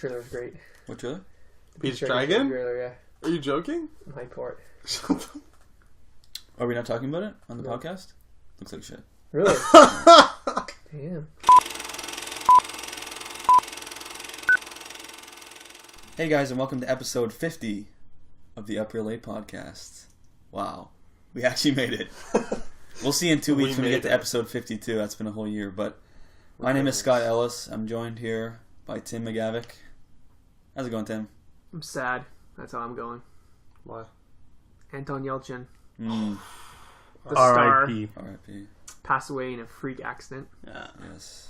trailer was great. What trailer? Peach Dragon? Trailer, yeah. Are you joking? High Port. Are we not talking about it on the podcast? Looks like shit. Really? Damn. Hey guys, and welcome to episode 50 of the Up Real Late podcast. Wow. We actually made it. We'll see in 2 weeks when we get to episode 52. That's been a whole year, but my name is Scott Ellis. I'm joined here by Tim McGavick. How's it going, Tim? I'm sad. That's how I'm going. Why? Anton Yelchin, Mm. the star, R.I.P. R.I.P. passed away in a freak accident. Yeah. Yes.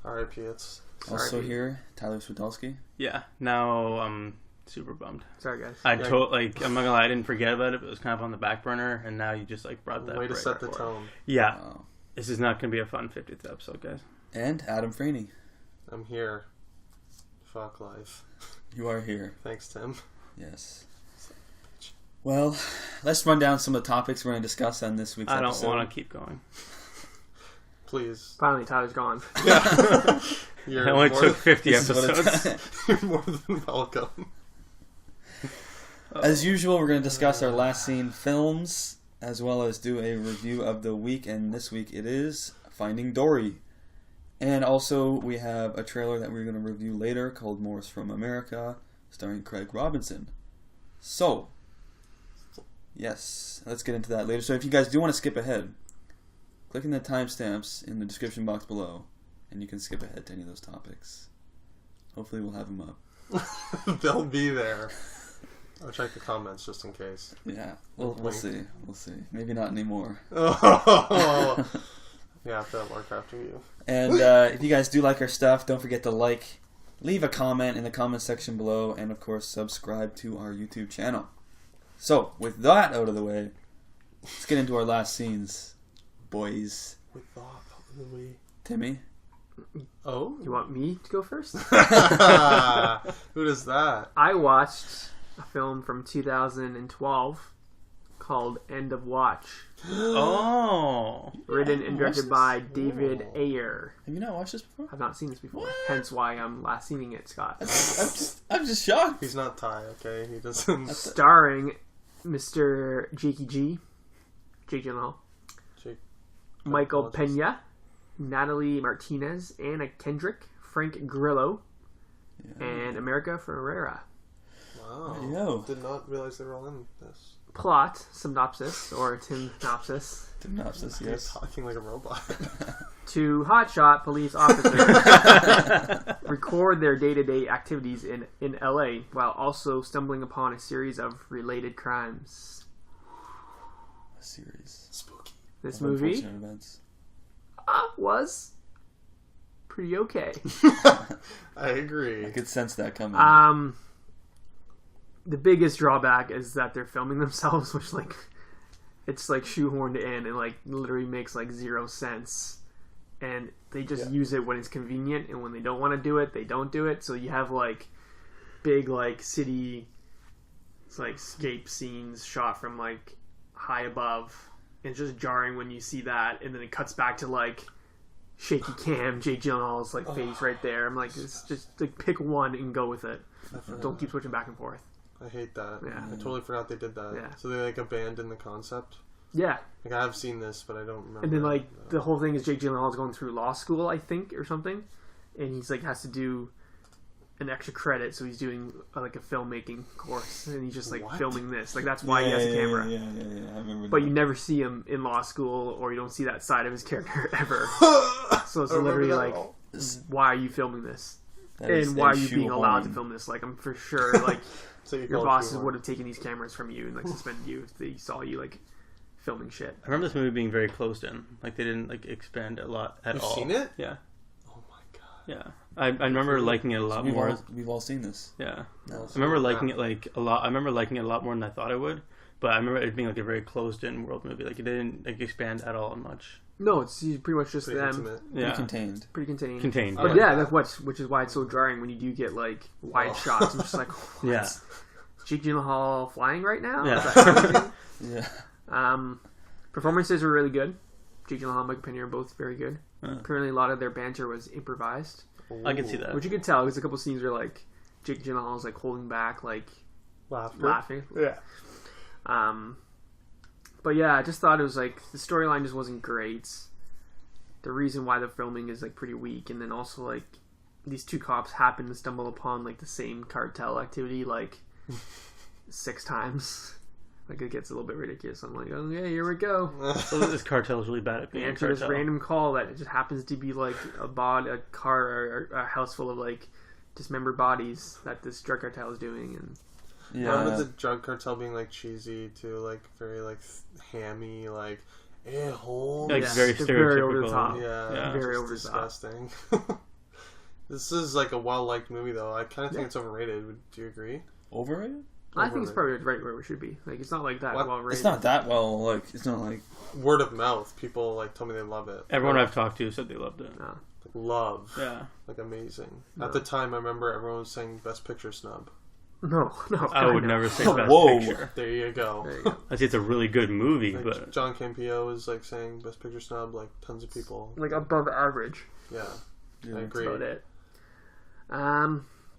R.I.P. It's... Also here, Tyler Switolski. Yeah. Now I'm super bummed. Sorry, guys. I'm not gonna lie, I didn't forget about it, but it was kind of on the back burner, and now you just brought that. Way to right set the forward. tone. Yeah. Wow. This is not gonna be a fun 50th episode, guys. And Adam Franey. I'm here. Fuck life. You are here. Thanks, Tim. Yes. Well, let's run down some of the topics we're going to discuss on this week's episode. I don't want to keep going. Please. Finally, Tyler's gone. Yeah. It only took 50 This is what episodes. You're more than welcome. As usual, we're going to discuss our last seen films, as well as do a review of the week, and this week it is Finding Dory. And also, we have a trailer that we're going to review later called Morris from America, starring Craig Robinson. So, yes, let's get into that later. So if you guys do want to skip ahead, click in the timestamps in the description box below, and you can skip ahead to any of those topics. Hopefully we'll have them up. They'll be there. I'll check the comments just in case. Yeah, we'll see. We'll see. Maybe not anymore. Oh. Yeah, after that Warcraft review. And if you guys do like our stuff, don't forget to leave a comment in the comment section below, and of course subscribe to our YouTube channel. So, with that out of the way, let's get into our last scenes, boys. With that, we... Timmy? Oh? You want me to go first? Who does that? I watched a film from 2012 called End of Watch. Oh. Written and directed by David Ayer. Have you not watched this before? I've not seen this before. What? Hence why I'm last seeing it, Scott. I'm just shocked. He's not Thai, okay? He doesn't... Starring Mr. Jakey G, Jake Gyllenhaal, Michael Pena, Natalie Martinez, Anna Kendrick, Frank Grillo, and America Ferrera. Wow. Yo. Did not realize they were all in this. Plot, synopsis, or Timnopsis. Synopsis, You're yes. talking like a robot. Two hotshot police officers record their day-to-day activities in LA while also stumbling upon a series of related crimes. A series. Spooky. This of movie unfortunate events. was pretty okay. I agree. I could sense that coming. The biggest drawback is that they're filming themselves, which it's shoehorned in and literally makes zero sense. And they just use it when it's convenient, and when they don't want to do it, they don't do it. So you have big city escape scenes shot from high above, and it's just jarring when you see that, and then it cuts back to shaky cam, Jake Gyllenhaal's face right there. I'm it's just pick one and go with it. Don't keep switching back and forth. I hate that. Yeah. I totally forgot they did that. Yeah. So they abandoned the concept. Yeah. I have seen this, but I don't remember. And then the whole thing is Jake Gyllenhaal's going through law school, I think, or something, and he's has to do an extra credit, so he's doing a filmmaking course, and he's just What? filming this. That's why he has a camera. Yeah. I remember. But you never see him in law school, or you don't see that side of his character ever. So it's I remember literally that all. why are you filming this? That is And why are you being shoehorn. allowed to film this? I'm for sure So you your call it bosses shoehorn. would have taken these cameras from you and suspended you if they saw you filming shit. I remember this movie being very closed in. They didn't expand a lot at You've all. seen it? Yeah. Oh my god. Yeah. I remember liking it a lot more. We've all seen this. Yeah. No. I remember liking it a lot. I remember liking it a lot more than I thought I would. But I remember it being a very closed-in world movie. It didn't expand at all much. No, it's pretty much just Pretty them. intimate. Yeah. Contained. Pretty contained. Contained. But Yeah. that's which is why it's so jarring when you do get wide shots. I'm just what? Yeah. Jake Gyllenhaal flying right now? Yeah. Is that crazy? Yeah. Performances were really good. Jake Gyllenhaal and Michael Pena are both very good. Yeah. Apparently a lot of their banter was improvised. I can see that. Which you could tell. There's a couple scenes where Jake Gyllenhaal is like holding back, like Laughing. Yeah. But yeah, I just thought it was like the storyline just wasn't great. The reason why the filming is like pretty weak, and then also like these two cops happen to stumble upon like the same cartel activity like 6 times. Like it gets a little bit ridiculous. I'm like, oh yeah, here we go. So this cartel is really bad at They being a answer this cartel. random call that just happens to be like a car or a house full of like dismembered bodies that this drug cartel is doing, and Remember the drug cartel being like cheesy too, like very like hammy, like home. Like Yeah. very It's very over the stereotypical. top. Yeah, Very just over the top. disgusting. This is like a well-liked movie, though. I kind of think it's overrated. Do you agree? Overrated? I think it's probably right where we should be. Like it's not like that What? well rated. It's not that well. Like it's not like Word of mouth. People like told me they love it. Everyone like, I've talked to said they loved it. No. like, love. Yeah. Like amazing. No. At the time, I remember everyone was saying Best Picture snub. No. I would never say best Whoa. picture. There you go. There you go. I say it's a really good movie, Like, but John Campeo was like saying Best Picture snub. Like tons of people. Like above average. Yeah, yeah. I That's agree. about it.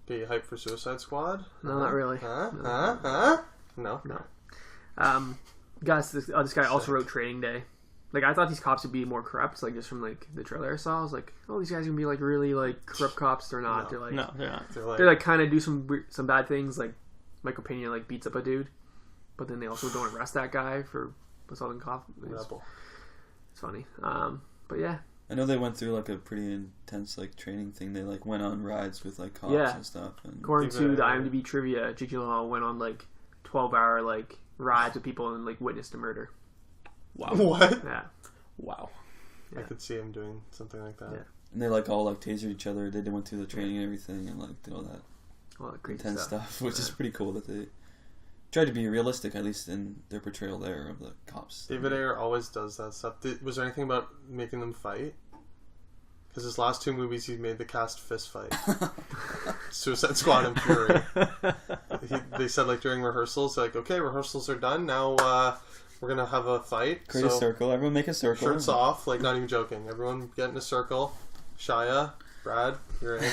Get you hyped for Suicide Squad? No, not really. Huh? No. Huh? No. No. Guys, this guy also wrote Training Day. Like I thought these cops would be more corrupt, like just from like the trailer I saw. I was like, oh, these guys are gonna be like really like corrupt cops. They're not. No. They're like no, they're not. they like kind of do some bad things. Like Michael Pena like beats up a dude, but then they also don't arrest that guy for assaulting cops. Rebel. It's funny. But yeah, I know they went through like a pretty intense like training thing. They like went on rides with like cops Yeah. and stuff. And according to Even- the IMDb trivia, Jake Gyllenhaal went on like 12-hour like rides with people and like witnessed a murder. Wow. What? Yeah. Wow. I Yeah. could see him doing something like that. Yeah. and they like all like tasered each other. They went through the training and everything and like did all that All that crazy intense stuff. stuff, which is pretty cool that they tried to be realistic, at least in their portrayal there of the cops. David Ayer always does that stuff. Was there anything about making them fight? Because his last 2 movies, he made the cast fist fight. Suicide Squad and Fury. They said like during rehearsals, like, okay, rehearsals are done. Now we're gonna have a fight. Create a circle. Everyone make a circle. Shirts off, like not even joking. Everyone get in a circle. Shia, Brad, you're in.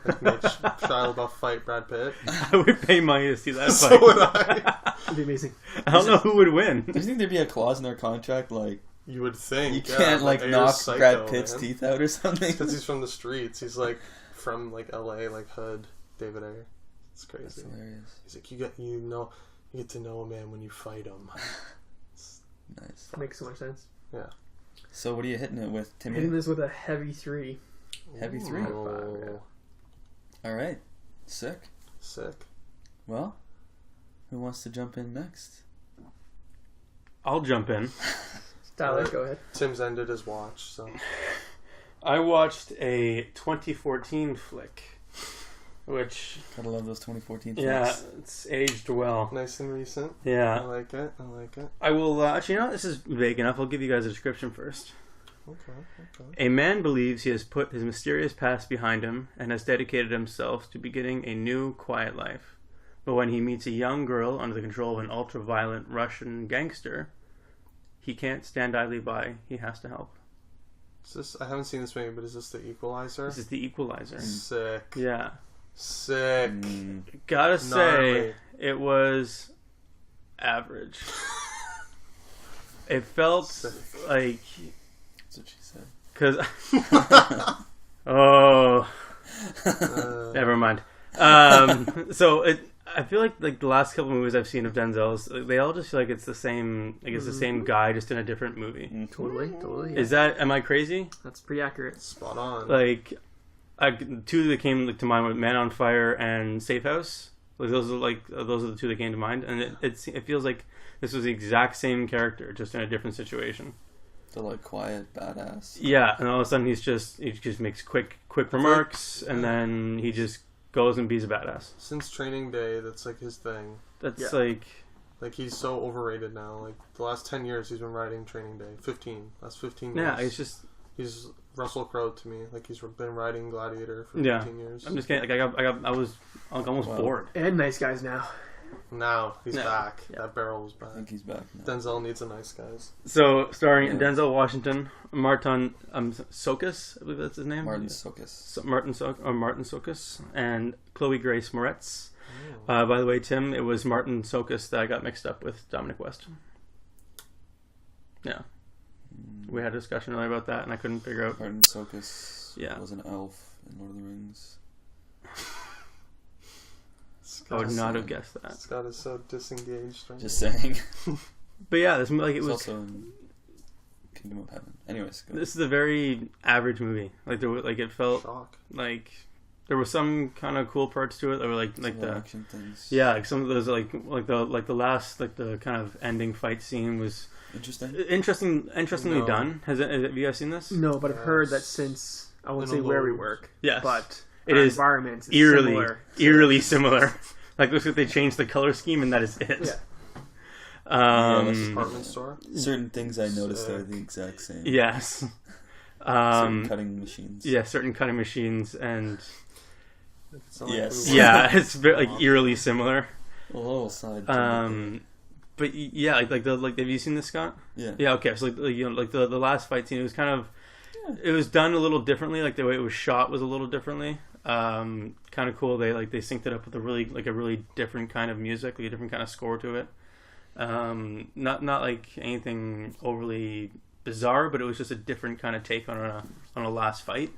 Like, make Shia LaBeouf fight Brad Pitt. I would pay money to see that fight. So would I. It'd be amazing. I don't know who would win. Do you think there'd be a clause in their contract like You would think. you can't like Ayer's knock psycho, Brad Pitt's man. teeth out or something? Because he's from the streets. He's like from like LA, like hood. David Ayer. It's That's crazy. hilarious. He's like, you get to know a man when you fight him. Nice. Makes so much sense. So what are you hitting it with, Timmy? Hitting this with a heavy 3. Heavy 3. Oh, All right. Sick. sick. Well, who wants to jump in next? I'll jump in. Tyler, go ahead. Tim's ended his watch, so I watched a 2014 flick, which Gotta love those 2014 yeah, flicks. it's aged well. nice and recent. I Yeah, like it. I like it. I will. Actually, you know what? This is vague enough. I'll give you guys a description first. Okay. A man believes he has put his mysterious past behind him and has dedicated himself to beginning a new, quiet life. But when he meets a young girl under the control of an ultra-violent Russian gangster, he can't stand idly by. He has to help. Is this? I haven't seen this movie, but is this the Equalizer? This is the Equalizer. Sick. Yeah. Sick. Gotta say, Gnarly. it was average. It felt Sick. like... That's what she said. Because... oh... Never mind. So I feel like the last couple movies I've seen of Denzel's, they all just feel like it's the same. Like it's the same guy, just in a different movie. Totally. Yeah. Is that? Am I crazy? That's pretty accurate. Spot on. Like, two that came to mind were Man on Fire and Safe House. Like those are the two that came to mind, and it feels like this was the exact same character, just in a different situation. The like quiet badass. Yeah, and all of a sudden he just makes quick remarks, and then he just goes and be's a badass. Since Training Day, that's like his thing. That's Yeah. Like he's so overrated now. Like the last 10 years, he's been riding Training Day. 15. Last 15 years. Yeah, it's just. He's Russell Crowe to me. Like he's been riding Gladiator for Yeah. 15 years. I'm just kidding. Like I was almost Wow. bored. And Nice Guys now. Now he's No. back. Yeah. That barrel was back. I think he's back now. Denzel needs a nice guys. So, starring Yeah. Denzel Washington, Martin Sokus, I believe that's his name. Martin Sokus. Martin Sokus, and Chloe Grace Moretz. By the way, Tim, it was Martin Sokus that I got mixed up with Dominic West. Yeah. We had a discussion earlier about that, and I couldn't figure out. Martin Sokus was an elf in Lord of the Rings. I would not have guessed that. Scott is so disengaged right Just saying. But yeah, this like it It's was. also in Kingdom of Heaven. Anyways, go. This is a very average movie. Like there, like it felt Shock. like there were some kind of cool parts to it. There were like Some the action things. yeah, like some of those like the last like the kind of ending fight scene was interestingly No. done. Have you guys seen this? No, but I've heard that Yes. since I won't In say a where we load. work, Yes, but it our is environment is eerily similar. Like looks like they changed the color scheme and that is it. Yeah. Department store. Certain things I noticed are Sick. the exact same. Yes. Certain cutting machines. Yeah, certain cutting machines and It's not like Yes. we yeah, it's very like eerily similar. A little side. But yeah, like have you seen this, Scott? Yeah. Yeah, okay. So the last fight scene, it was kind of it was done a little differently. Like the way it was shot was a little differently. Kind of cool. They synced it up with a really different kind of music, like a different kind of score to it. Not like anything overly bizarre, but it was just a different kind of take on a last fight.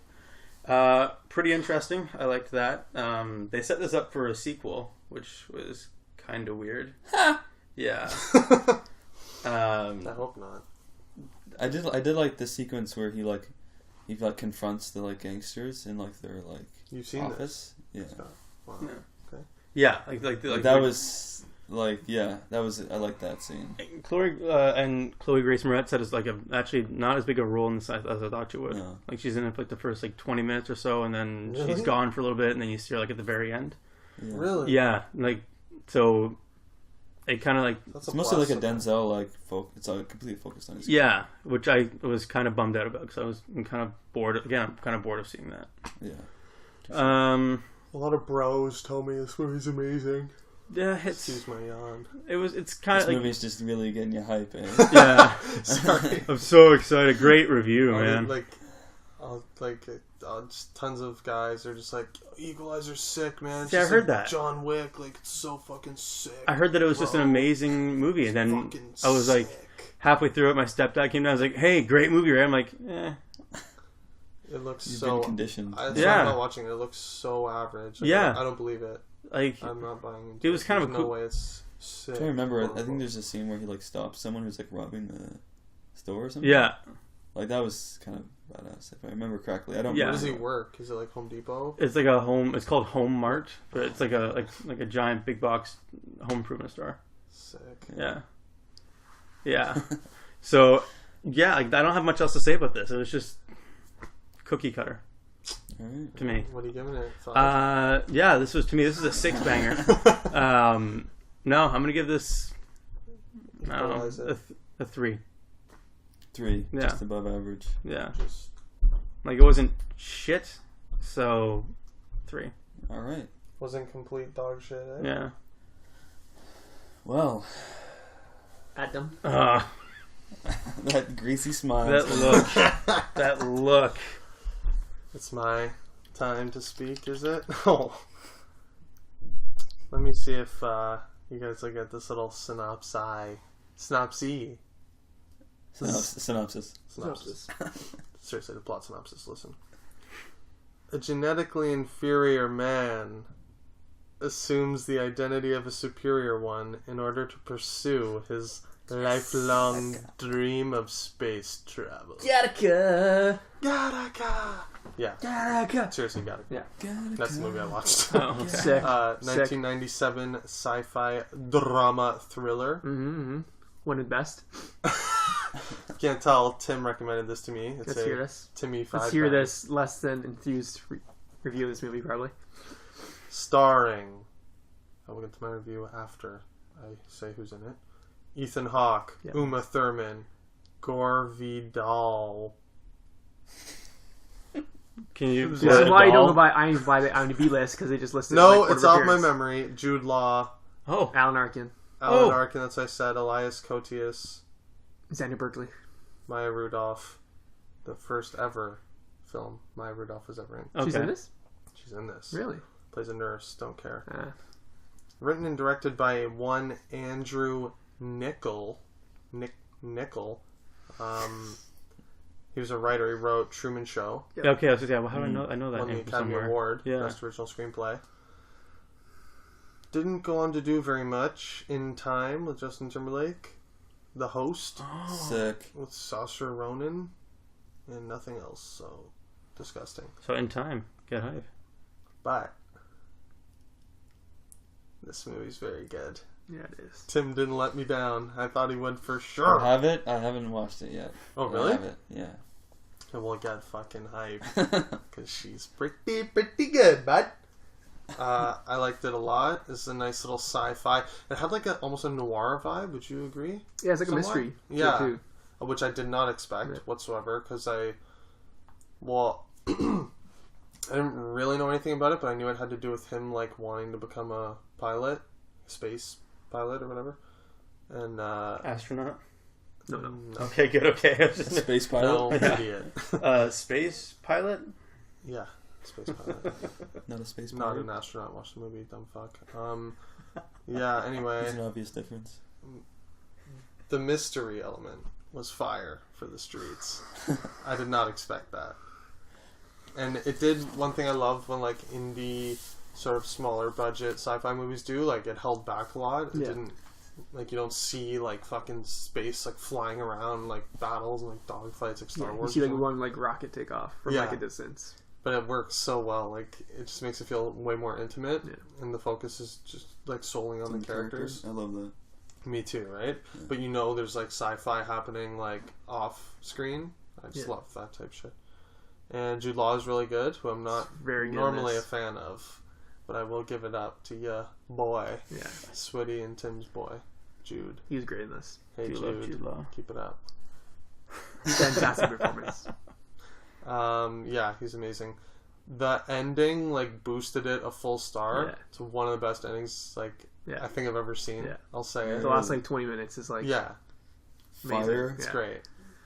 Pretty interesting. I liked that. They set this up for a sequel, which was kind of weird. Yeah. I hope not. I did like the sequence where he confronts the like gangsters in like their like You've seen office. this? Yeah. Wow. Yeah. Okay. Yeah, That was I like that scene. Chloe Grace Moretz had actually not as big a role in this as I thought she would. No. Like she's in it for like the first 20 minutes or so, and then Really? she's gone for a little bit, and then you see her like at the very end. Yeah. Really? Yeah, like so it kind of like That's It's mostly like a plus. Denzel like it's completely focused on his. yeah, which I was kind of bummed out about because I'm kind of bored. Again, I'm kind of bored of seeing that. Yeah. A lot of bros told me this movie's amazing. Yeah, Excuse my yawn. it's kind This of like movie's just really getting you hype, eh? yeah. Sorry. I'm so excited. Great review, I man. mean, just tons of guys are just like, Equalizer's sick, man. It's Yeah, I just heard like that. John Wick, like, it's so fucking sick. I heard that it was just an bro. amazing movie, and then Fucking I was like, sick. halfway through it, my stepdad came down. I was like, "Hey, great movie, right?" I'm like, "Eh, It looks You've so. been conditioned. I'm Yeah. not watching it. It looks so average. Like, Yeah. I don't believe it. like I'm not buying into It was kind of There's a no cool- way it's sick. I'm trying to remember. I Horrible. think there's a scene where he like stops someone who's like robbing the store or something. yeah, Like that was kind of badass if I remember correctly. I don't. Yeah. Where does he remember. work? Is it like Home Depot? it's like a home. It's called Home Mart, but it's like a giant big box home improvement store. Sick. Yeah. So yeah, like, I don't have much else to say about this. It was just cookie cutter All right. to me. What are you giving it? 5? Yeah, this is a 6-banger. No, I'm gonna give this I don't know, Equalizer. a 3. 3, Yeah. just above average. Yeah, Just like it wasn't shit, so 3. All right. wasn't complete dog shit. Eh? Yeah. Well, Adam. that greasy smile. That look. It's my time to speak, is it? Oh. Let me see if you guys look at this little synopsis. Synopsis. Seriously, the plot synopsis. Listen. A genetically inferior man assumes the identity of a superior one in order to pursue his lifelong dream of space travel. Gattaca. Gattaca! Yeah, Gattaca. seriously, Gattaca. Yeah. That's the movie I watched. Oh, okay. Sick. 1997 sci-fi drama thriller. Mm-hmm. One of the best. Can't tell. Tim recommended this to me. It's Let's hear this. Timmy 5. Let's hear this less than enthused review of this movie, probably. Starring. I will get to my review after I say who's in it. Ethan Hawke, Yeah. Uma Thurman, Gore Vidal. Can you? This is why you don't go by the IMDb list, because they just listed. No, like, it's order of off my appearance. memory. Jude Law. Oh. Alan Arkin. Alan Arkin, that's what I said. Elias Koteas. Xander Berkeley. Maya Rudolph. The first ever film Maya Rudolph was ever in. Okay. She's in this? She's in this. Really? Plays a nurse. Don't care. Written and directed by one Andrew Nichol. Nichol. He was a writer. He wrote Truman Show. Yep. Okay, I was just, well, how do I know? I know that Won the name from Academy somewhere. Award. Yeah. Best Original Screenplay. Didn't go on to do very much. In Time with Justin Timberlake. The Host. Sick. With Saoirse Ronan. And nothing else. So, disgusting. So In Time. Get hype. But this movie's very good. Yeah, it is. Tim didn't let me down. I thought he would for sure. I have it. I haven't watched it yet. Oh, really? I have it. Yeah. And we'll get fucking hype. Because she's pretty good, bud. I liked it a lot. It's a nice little sci-fi. It had like almost a noir vibe. Would you agree? Yeah, it's like Somewhat? a mystery. Yeah. Too. Which I did not expect whatsoever. Because I didn't really know anything about it, but I knew it had to do with him like wanting to become a pilot, space pilot or whatever. And Astronaut? No. Okay, good, okay. Space pilot? No, idiot. Space pilot? Yeah, space pilot. Not a space Not pilot. an astronaut. Watch the movie, dumb fuck. Yeah, anyway. There's an obvious difference. The mystery element was fire for the streets. I did not expect that. And it did one thing I love when like indie sort of smaller budget sci-fi movies do, like it held back a lot. It didn't, like you don't see like fucking space like flying around like battles and like dogfights like Star Wars. You see like one like rocket take off from like a distance. But it works so well, like it just makes it feel way more intimate, and the focus is just like solely on the characters. I love that. Me too, right? Yeah. But you know, there's like sci-fi happening like off screen. I just love that type of shit. And Jude Law is really good, who I'm not normally a fan of, but I will give it up to ya boy, Switty and Tim's boy, Jude. He was great in this. Hey Jude Law. Keep it up. Fantastic performance. Yeah, he's amazing. The ending like boosted it a full star. Yeah. It's one of the best endings like I think I've ever seen. Yeah. I'll say it. The last like 20 minutes is like amazing. Fire. It's great.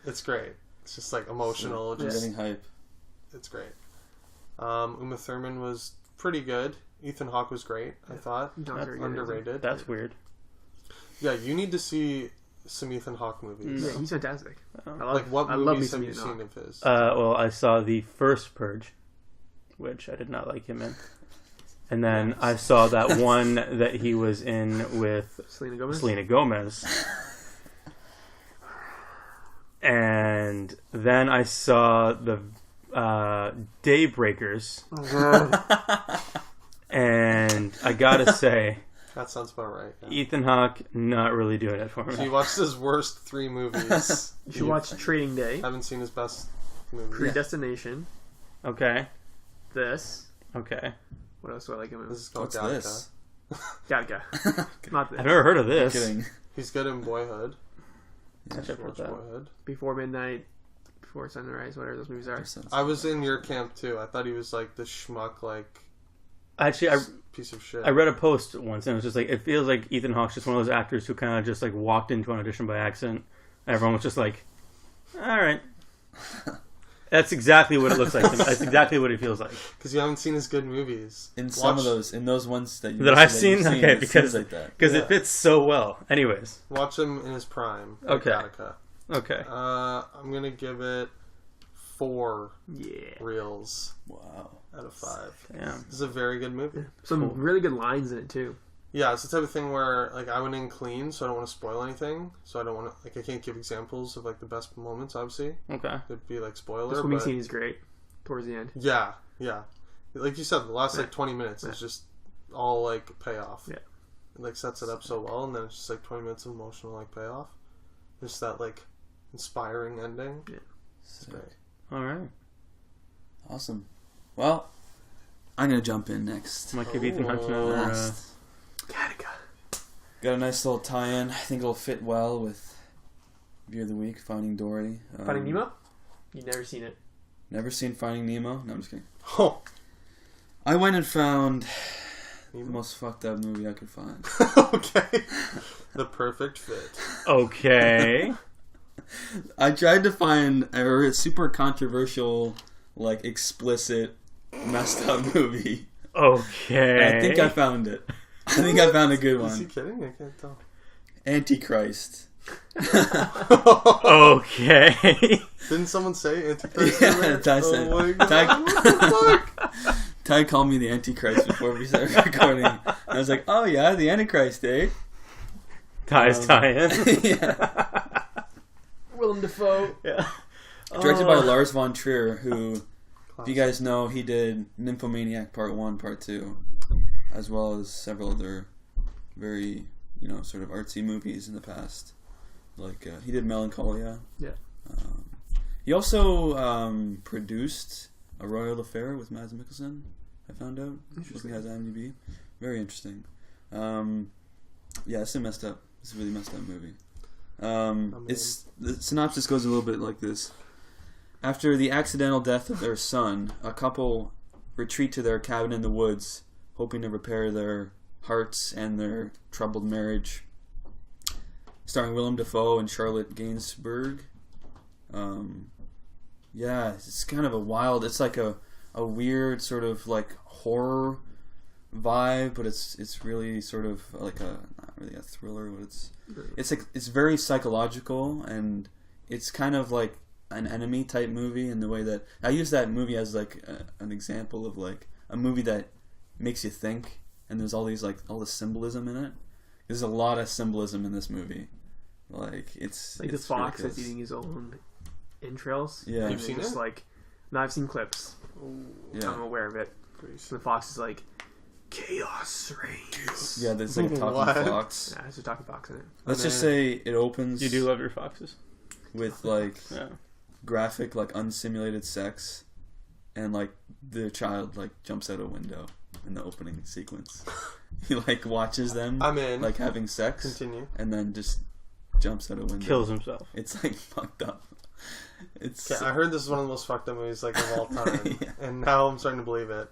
It's great. It's just like emotional. So, just getting hype. It's great. Uma Thurman was pretty good. Ethan Hawke was great. I thought underrated. That's weird. Yeah, you need to see some Ethan Hawke movies. Yeah, he's fantastic. What movies have you seen of his? Well, I saw the first Purge, which I did not like him in. And then I saw that one that he was in with Selena Gomez. And then I saw the Daybreakers. And I gotta say, that sounds about right. Yeah. Ethan Hawke not really doing it for me. So you watched his worst 3 movies. You should watch Trading Day. Haven't seen his best movie. Predestination. Okay. This. Okay. What else do I like him in? This is called What's this? Gattaca. Not this. I've never heard of this. Kidding. He's good in Boyhood. I should watch that. Boyhood. Before Midnight, Before Sunrise, whatever those movies are. I was in your camp too. I thought he was like the schmuck, like actually, piece of shit. I read a post once and it was just like, it feels like Ethan Hawke's just one of those actors who kind of just like walked into an audition by accident. And everyone was just like, all right. That's exactly what it looks like to me. That's exactly what it feels like. Because you haven't seen his good movies. In some of those, in those ones that I've seen, okay, because like that. It fits so well. Anyways, watch him in his prime. Okay. Gattaca. Okay. I'm gonna give it 4 reels. Wow. Out of 5. Yeah. This is a very good movie. Some really good lines in it too. Yeah, it's the type of thing where like I went in clean, so I don't want to spoil anything. So I don't want to I can't give examples of like the best moments. Obviously, okay, it'd be like spoiler. This movie scene is great towards the end. Yeah, like you said, the last like 20 minutes is just all like payoff. Yeah, it like sets it up so well, and then it's just like 20 minutes of emotional like payoff. Just that like inspiring ending. Yeah, it's great. All right, awesome. Well, I'm gonna jump in next. Might give Ethan Hawke another. Gattaca. Got a nice little tie-in. I think it'll fit well with View of the Week, Finding Dory. Finding Nemo? You've never seen it. Never seen Finding Nemo? No, I'm just kidding. Oh. I went and found The most fucked up movie I could find. Okay. The perfect fit. Okay. I tried to find a super controversial, like explicit, messed up movie. Okay. I think I found it. I think I found a good Is he one. kidding? I can't tell. Antichrist. Okay. Didn't someone say Antichrist? Yeah, Ty said. Oh my god. Ty- What the fuck? Ty called me the Antichrist before we started recording. And I was like, oh yeah, the Antichrist, eh? Ties tie-in. Yeah. Willem Dafoe. Yeah. Directed by Lars von Trier, who, if Classic. you guys know, he did Nymphomaniac Part 1, Part 2, as well as several other very, sort of artsy movies in the past. Like, he did Melancholia. Yeah. He also produced A Royal Affair with Mads Mikkelsen, I found out. Looking at his IMDb. Very interesting. Yeah, it's messed up. It's a really messed up movie. The synopsis goes a little bit like this. After the accidental death of their son, a couple retreat to their cabin in the woods, hoping to repair their hearts and their troubled marriage. Starring Willem Dafoe and Charlotte Gainsbourg. Yeah, it's kind of a wild. It's like a weird sort of like horror vibe, but it's really sort of like not really a thriller, but it's very psychological, and it's kind of like an enemy type movie in the way that I use that movie as like an example of like a movie that makes you think, and there's all the symbolism in it. There's a lot of symbolism in this movie. Like it's like the fox that's eating his own entrails. Yeah. You've seen just it? like, no, I've seen clips. Yeah. I'm aware of it. So the fox is like, chaos reigns. Yeah, there's like a talking What? fox. Yeah, there's a talking fox in it. Let's just say it opens You do love your foxes. with like Yeah. graphic, like unsimulated sex, and like the child like jumps out a window in the opening sequence. He like watches them I'm in. like having sex, Continue. and then just jumps out a window. Kills himself. It's like fucked up. It's Okay, I heard this is one of the most fucked up movies like of all time, Yeah. and now I'm starting to believe it.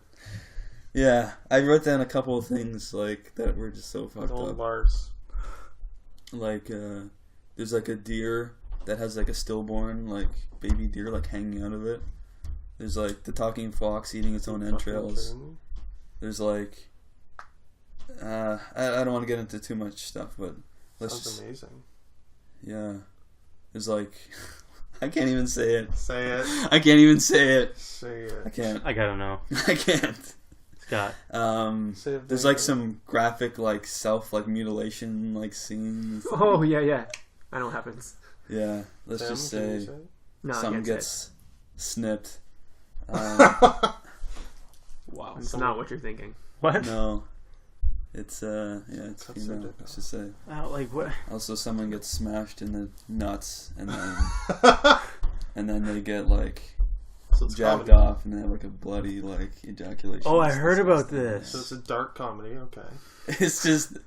yeah. I wrote down a couple of things like that were just so fucked Gold up. bars. Like there's like a deer that has like a stillborn like baby deer like hanging out of it. There's like the talking fox eating its own Fucking entrails. kidding me? There's like I don't want to get into too much stuff, but let's Sounds just amazing. yeah. There's like I can't even say it. Say it. I can't even say it. Say I it. can't. I gotta know. I can't. Scott. Say it There's very like some graphic like self like mutilation like scenes. Oh yeah. I know what happens. Yeah. Let's Sam, just can you say say it? No, I some can't say gets snipped. Wow. it. It's not what you're thinking. What? No. It's it's That's female. ridiculous. Let's just say. Like what? Also, someone gets smashed in the nuts, and then they get like So it's jacked comedy. off, and they have like a bloody like ejaculation. Oh, I It's heard about disgusting. this. So it's a dark comedy. Okay. It's just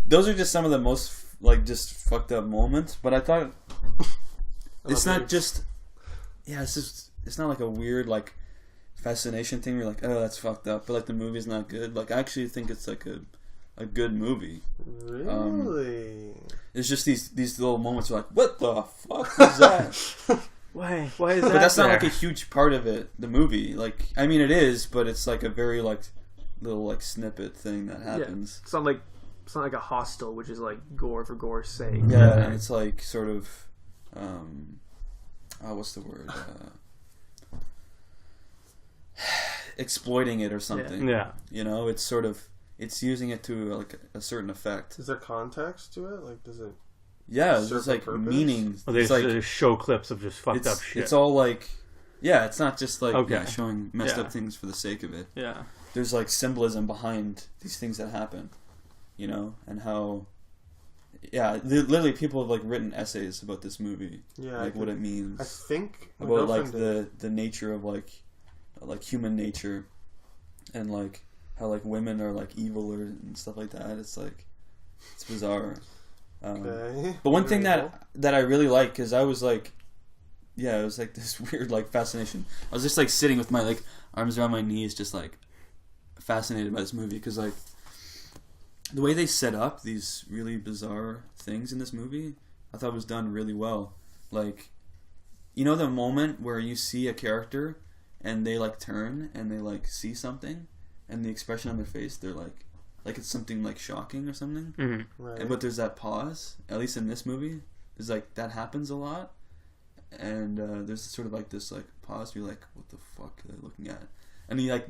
those are just some of the most like just fucked up moments. But I thought it's not just it's not like a weird like fascination thing. You're like, oh, that's fucked up, but like the movie's not good. Like I actually think it's like a good movie. Really? It's just these little moments where like, what the fuck is that? Why? Why is that? But that's not there? like a huge part of it. The movie, like, I mean, it is, but it's like a very like little like snippet thing that happens. It's not like a Hostel, which is like gore for gore's sake. Yeah, and it's like sort of, what's the word? Exploiting it or something. Yeah. You know, it's sort of it's using it to like a certain effect. Is there context to it? Like, does it? Yeah, it's Serve just a like purpose? meaning. Well, they It's like just show clips of just fucked up shit. it's all like, yeah, it's not just like Okay. showing messed Yeah. up things for the sake of it. Yeah. There's like symbolism behind these things that happen, you know, and how, yeah, literally people have like written essays about this movie, Yeah. like what it means I think my about like girlfriend did. the nature of like human nature, and like how like women are like evil or and stuff like that. It's like it's bizarre. Okay. But one thing Very cool. that I really like, because I was like, yeah, it was like this weird like fascination. I was just like sitting with my like arms around my knees, just like fascinated by this movie because like the way they set up these really bizarre things in this movie, I thought was done really well. Like, you know, the moment where you see a character and they like turn and they like see something, and the expression on their face, they're like it's something like shocking or something. Mm-hmm. Right. But there's that pause. At least in this movie, is like that happens a lot, and there's sort of like this like pause. Where you're like, what the fuck are they looking at? And you like,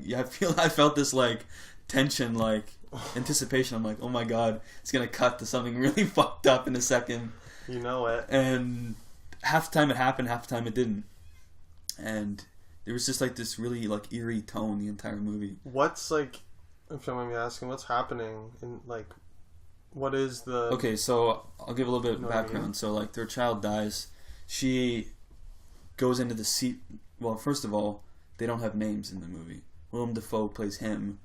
I felt this like tension, like anticipation. I'm like, oh my god, it's gonna cut to something really fucked up in a second. You know it. And half the time it happened, half the time it didn't. And there was just like this really like eerie tone the entire movie. What's like, if you don't mind me asking, what's happening in like, what is the... Okay, so I'll give a little bit of Know what I background. mean? So like their child dies. She goes into the seat. Well, first of all, they don't have names in the movie. Willem Dafoe plays him.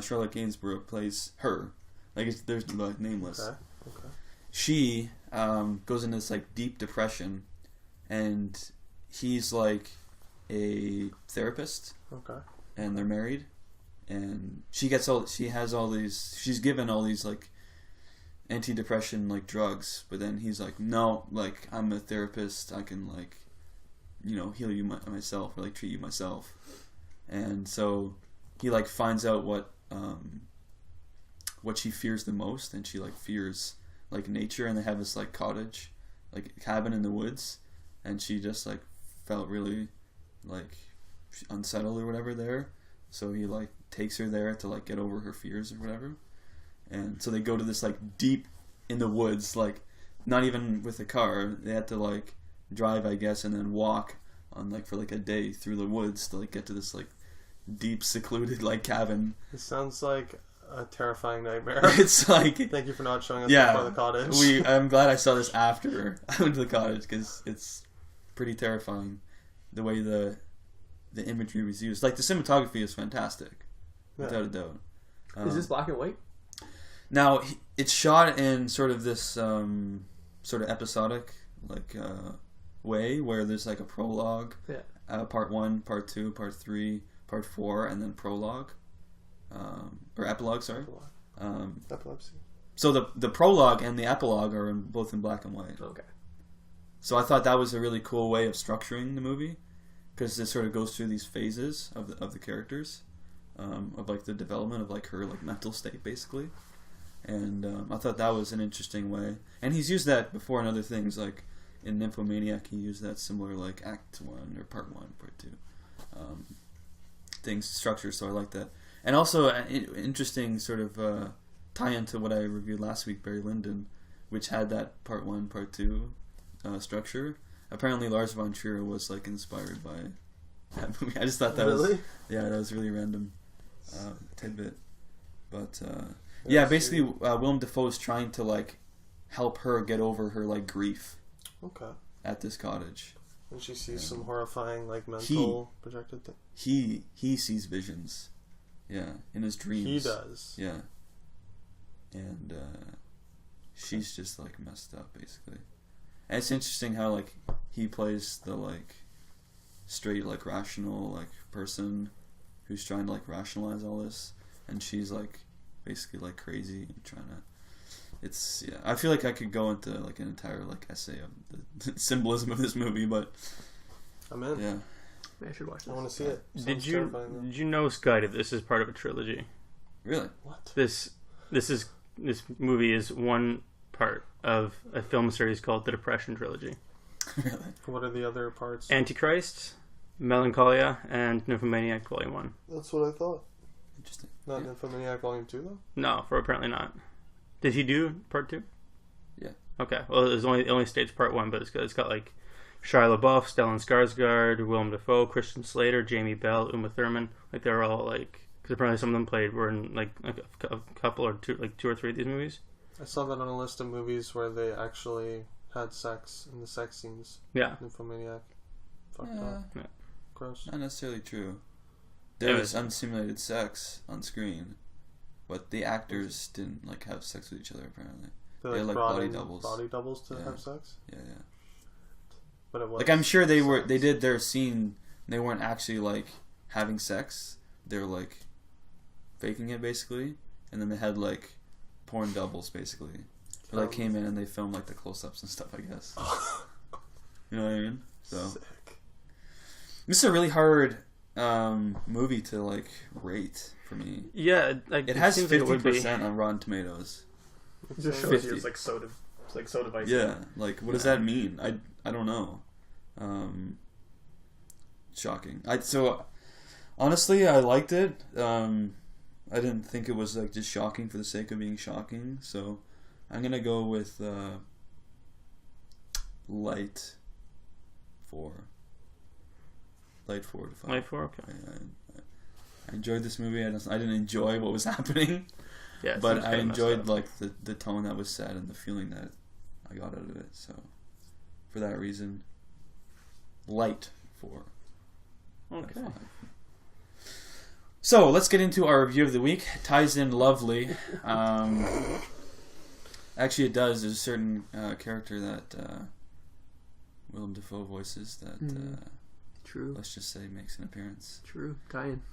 Charlotte Gainsbourg plays her. Like they're like nameless. Okay. She goes into this like deep depression, and he's like a therapist, Okay. and they're married, and she's given all these like antidepressant like drugs, but then he's like, no, like I'm a therapist, I can like, you know, heal you myself, or like treat you myself. And so he like finds out what she fears the most, and she like fears like nature, and they have this like cottage, like cabin in the woods, and she just like felt really like unsettled or whatever there, so he like takes her there to like get over her fears or whatever. And so they go to this like deep in the woods, like not even with a car, they had to like drive, I guess, and then walk on like for like a day through the woods to like get to this like deep secluded like cabin. It sounds like a terrifying nightmare. It's like, Thank you for not showing us yeah, before the cottage. I'm glad I saw this after I went to the cottage, because it's pretty terrifying the way the imagery was used. Like the cinematography is fantastic, without a doubt. Is this black and white? Now it's shot in sort of this sort of episodic like way, where there's like a prologue, part 1, part 2, part 3, part 4, and then prologue. Or epilogue, sorry. Epilepsy. So the prologue and the epilogue are both in black and white. Okay. So I thought that was a really cool way of structuring the movie, because it sort of goes through these phases of the characters, of like the development of like her like mental state basically, and I thought that was an interesting way. And he's used that before in other things, like in Nymphomaniac he used that similar like Act 1 or Part 1, Part 2 things, structure. So I like that. And also an interesting sort of tie-in to what I reviewed last week, Barry Lyndon, which had that Part 1, Part 2 structure. Apparently Lars von Trier was like inspired by that movie. I just thought that was really random tidbit. But yeah, basically Willem Dafoe is trying to like help her get over her like grief. Okay. At this cottage. And she sees some horrifying like mental projected thing. He sees visions. Yeah, in his dreams. He does. Yeah. And she's just like messed up basically. And it's interesting how like he plays the like straight like rational like person who's trying to like rationalize all this, and she's like basically like crazy and trying to. It's I feel like I could go into like an entire like essay of the symbolism of this movie, but I'm in. Yeah. I should watch this. I want to see it. Did you know, Sky, that this is part of a trilogy? Really? What? This movie is one part of a film series called the Depression Trilogy. Really? What are the other parts? Antichrist, Melancholia, and Nymphomaniac Volume 1. That's what I thought. Interesting. Not Nymphomaniac Volume 2 though? No, apparently not. Did he do part 2? Yeah. Okay. Well, it only states part 1, but it's got like Shia LaBeouf, Stellan Skarsgård, Willem Dafoe, Christian Slater, Jamie Bell, Uma Thurman. Like they're all like, because apparently some of them were in like a couple or two or three of these movies. I saw that on a list of movies where they actually had sex in the sex scenes. Yeah. Nymphomaniac. Fucked up. Yeah. Gross. Not necessarily true. There was unsimulated sex on screen, but the actors didn't like have sex with each other apparently. They had, like, brought body in doubles. Body doubles to have sex? Yeah. But it was Like I'm sure they did their scene. They weren't actually like having sex. They're like faking it basically, and then they had like porn doubles basically. They like came in and they filmed like the close-ups and stuff, I guess. You know what I mean? So Sick. this is a really hard movie to like rate for me. Yeah, like, It has seems like it would be. 50% on Rotten Tomatoes. It just shows 50. you it's like soda. It's like soda vice. Yeah, like what does that mean? I don't know. Shocking. So honestly, I liked it. I didn't think it was like just shocking for the sake of being shocking. So I'm gonna go with light 4. Light 4 to 5. Light 4, okay. I enjoyed this movie. I didn't enjoy what was happening, Yeah, it but seems I kinda messed enjoyed up. like the tone that was set and the feeling that I got out of it. So for that reason, light 4. Okay. So let's get into our review of the week. It ties in lovely. Actually, it does. There's a certain character that Willem Dafoe voices that True. let's just say makes an appearance. True. Tie-in.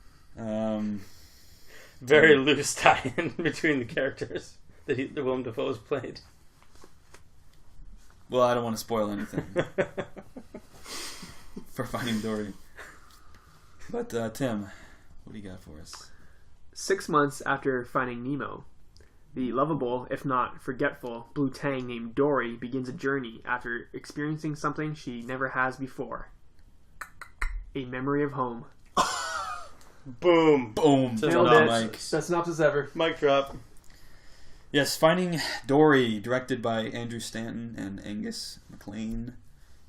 Very loose tie-in between the characters that Willem Dafoe has played. Well, I don't want to spoil anything for Finding Dory. But Tim, what do you got for us? 6 months after finding Nemo, the lovable, if not forgetful, blue tang named Dory begins a journey after experiencing something she never has before. A memory of home. Boom. Boom. Says Nailed no, it. Mike. Best synopsis ever. Mic drop. Yes, Finding Dory, directed by Andrew Stanton and Angus MacLean,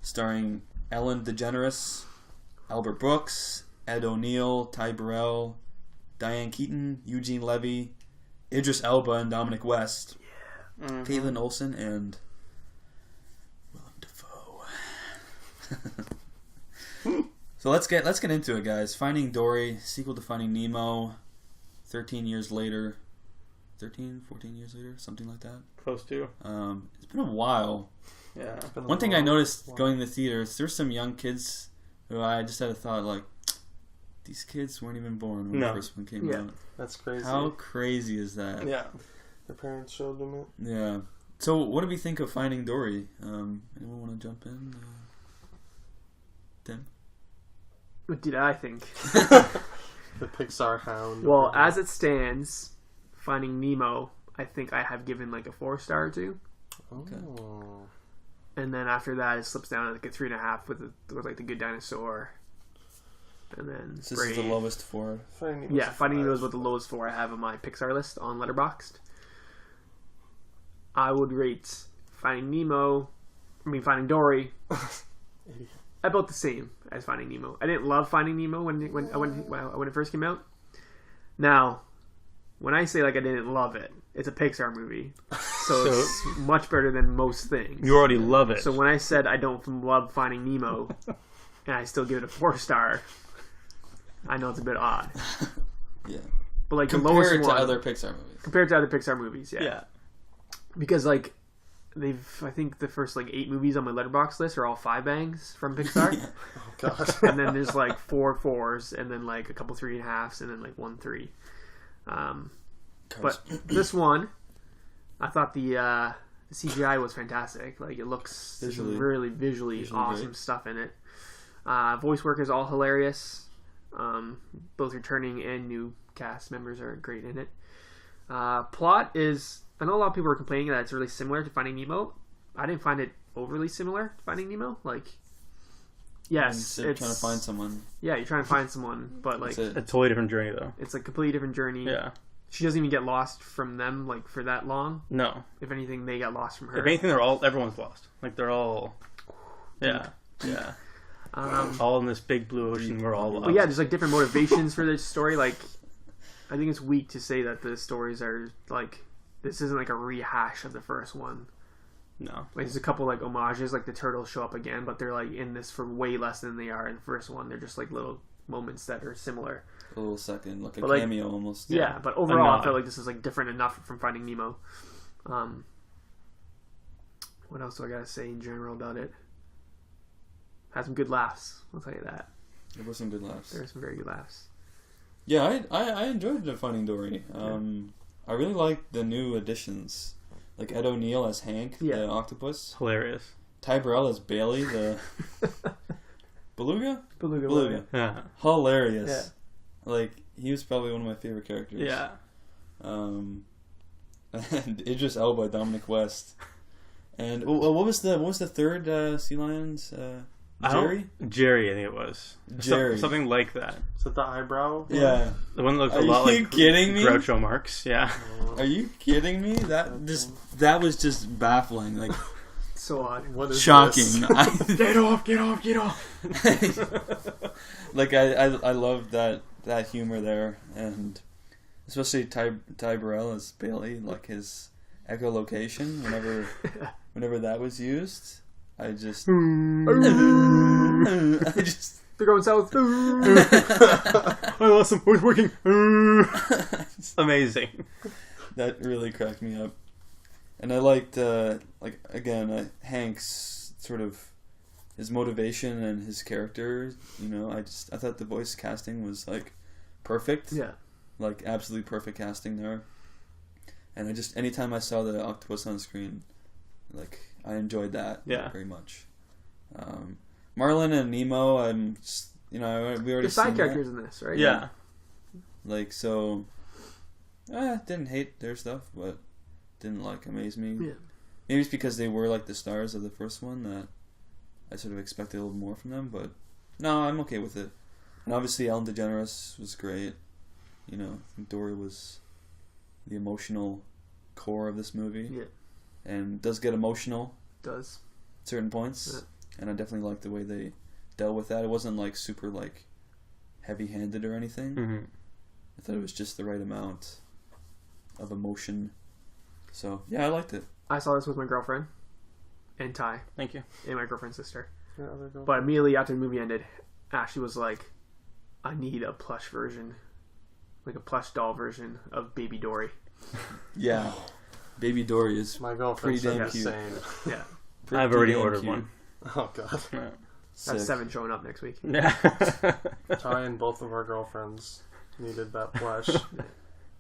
starring Ellen DeGeneres, Albert Brooks, Ed O'Neill, Ty Burrell, Diane Keaton, Eugene Levy, Idris Elba and Dominic West, Caitlin Olsen, and Willem Dafoe. So let's get into it, guys. Finding Dory, sequel to Finding Nemo, 13 years later. 13, 14 years later, something like that. Close to. It's been a while. Yeah. One thing I noticed going to the theaters, there's some young kids who I just had a thought like, these kids weren't even born when the first one came out. That's crazy. How crazy is that? Yeah. Their parents showed them it. Yeah. So what do we think of Finding Dory? Anyone want to jump in? Tim? What did I think? The Pixar hound. Well, as it stands, Finding Nemo, I think I have given like a 4-star or 2. Oh. And then after that, it slips down to like a 3.5 with like the Good Dinosaur. And then This is the lowest for... Finding Nemo is what the lowest 4 I have on my Pixar list on Letterboxd. I would rate Finding Dory about the same as Finding Nemo. I didn't love Finding Nemo when it first came out. Now, when I say like I didn't love it, it's a Pixar movie, so it's much better than most things. You already love it. So when I said I don't love Finding Nemo, and I still give it a 4-star, I know it's a bit odd. Yeah. But like Compared the lowest to one, other Pixar movies. compared to other Pixar movies, Yeah. because like I think the first like 8 movies on my Letterboxd list are all 5 bangs from Pixar. Oh, God. And then there's like 4 4s, and then like a couple 3.5s, and then like 1 3. But this one, I thought the CGI was fantastic. Like it looks really visually awesome great. stuff in it. Voice work is all hilarious. Both returning and new cast members are great in it. Plot is, I know a lot of people are complaining that it's really similar to Finding Nemo. I didn't find it overly similar to Finding Nemo. Like, yes, You're trying to find someone. Yeah, you're trying to find someone, but like A totally different journey, though. it's a completely different journey. Yeah. She doesn't even get lost from them like for that long. No. If anything, they get lost from her. If anything, everyone's lost. Like, they're all... Yeah. Yeah. All in this big blue ocean, we're all lost. But yeah, there's like different motivations for this story. Like, I think it's weak to say that the stories are like, this isn't like a rehash of the first one. No. Like, there's a couple like homages, like the turtles show up again, but they're like in this for way less than they are in the first one. They're just like little moments that are similar. A little second, like a But, like, cameo almost. Yeah, but overall, I felt like this is like different enough from Finding Nemo. What else do I gotta say in general about it? Had some good laughs. I'll tell you that. There were some good laughs. There were some very good laughs. Yeah, I enjoyed Finding Dory. I really liked the new additions, like Ed O'Neill as Hank, the octopus. Hilarious. Ty Burrell as Bailey, the beluga. Beluga. Yeah. Hilarious. Yeah. Like, he was probably one of my favorite characters. Yeah. And Idris Elba, Dominic West, and what was the third sea lion's Jerry? Jerry, I think it was. Jerry. Something like that. Is that the eyebrow? Yeah. The one that looks Are a lot you like kidding me? Groucho Marx. Yeah. Are you kidding me? That was just baffling. Like, So odd. What is shocking. this? Get off! Like, I love that humor there, and especially Ty Burrell as Bailey, like his echolocation whenever that was used. I just They're going south. I lost him. It's working. Amazing. That really cracked me up. And I liked, Hank's sort of his motivation and his character. You know, I thought the voice casting was like perfect. Yeah. Like absolutely perfect casting there. And anytime I saw the octopus on screen, like I enjoyed that very much. Marlin and Nemo, we already The side seen characters that. in this, right? Yeah. Like, so, didn't hate their stuff, but didn't amaze me. Yeah. Maybe it's because they were like the stars of the first one that I sort of expected a little more from them, but no, I'm okay with it. And obviously Ellen DeGeneres was great. You know, I think Dory was the emotional core of this movie. Yeah. And does get emotional Does. at certain points. Yeah. And I definitely liked the way they dealt with that. It wasn't super heavy-handed or anything. Mm-hmm. I thought it was just the right amount of emotion. So, yeah, I liked it. I saw this with my girlfriend and Ty Thank you. and my girlfriend's sister. Yeah, there you go. But immediately after the movie ended, Ashley was like, I need a plush version. Like a plush doll version of Baby Dory. Yeah. Baby Dory is My girlfriend pretty said damn the cute. same. Yeah. pretty I've already damn ordered cute. one. Oh god. Yeah. Sick. That's 7 showing up next week. Yeah. Ty and both of our girlfriends needed that plush.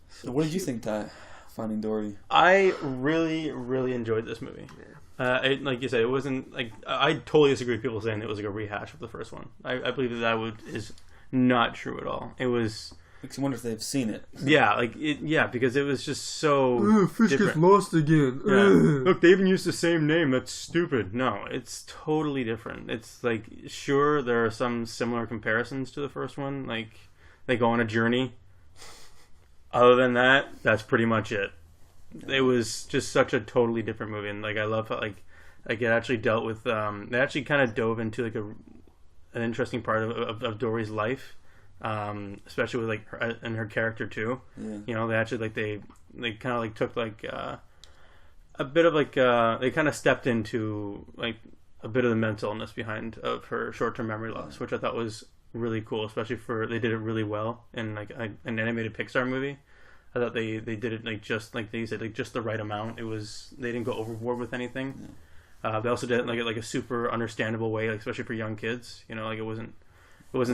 So what did you think, Ty? Finding Dory. I really, really enjoyed this movie. Yeah. Like you said, it wasn't I totally disagree with people saying it was like a rehash of the first one. I believe that is not true at all. It was. Makes you wonder if they've seen it. Yeah, because it was just so Fish different. gets lost again. Yeah. Look, they even used the same name. That's stupid. No, it's totally different. It's sure, there are some similar comparisons to the first one. Like, they go on a journey. Other than that, that's pretty much it. It was just such a totally different movie, and I love how it actually dealt with. They actually kind of dove into an interesting part of Dory's life. Especially with her and her character too. Yeah. You know, they actually they kind of took a bit of they kind of stepped into a bit of the mental illness behind of her short-term memory loss, which I thought was really cool, especially they did it really well in an animated Pixar movie. I thought they did it just like they said, just the right amount. It was, they didn't go overboard with anything. Yeah. They also did it a super understandable way, especially for young kids. You know, it wasn't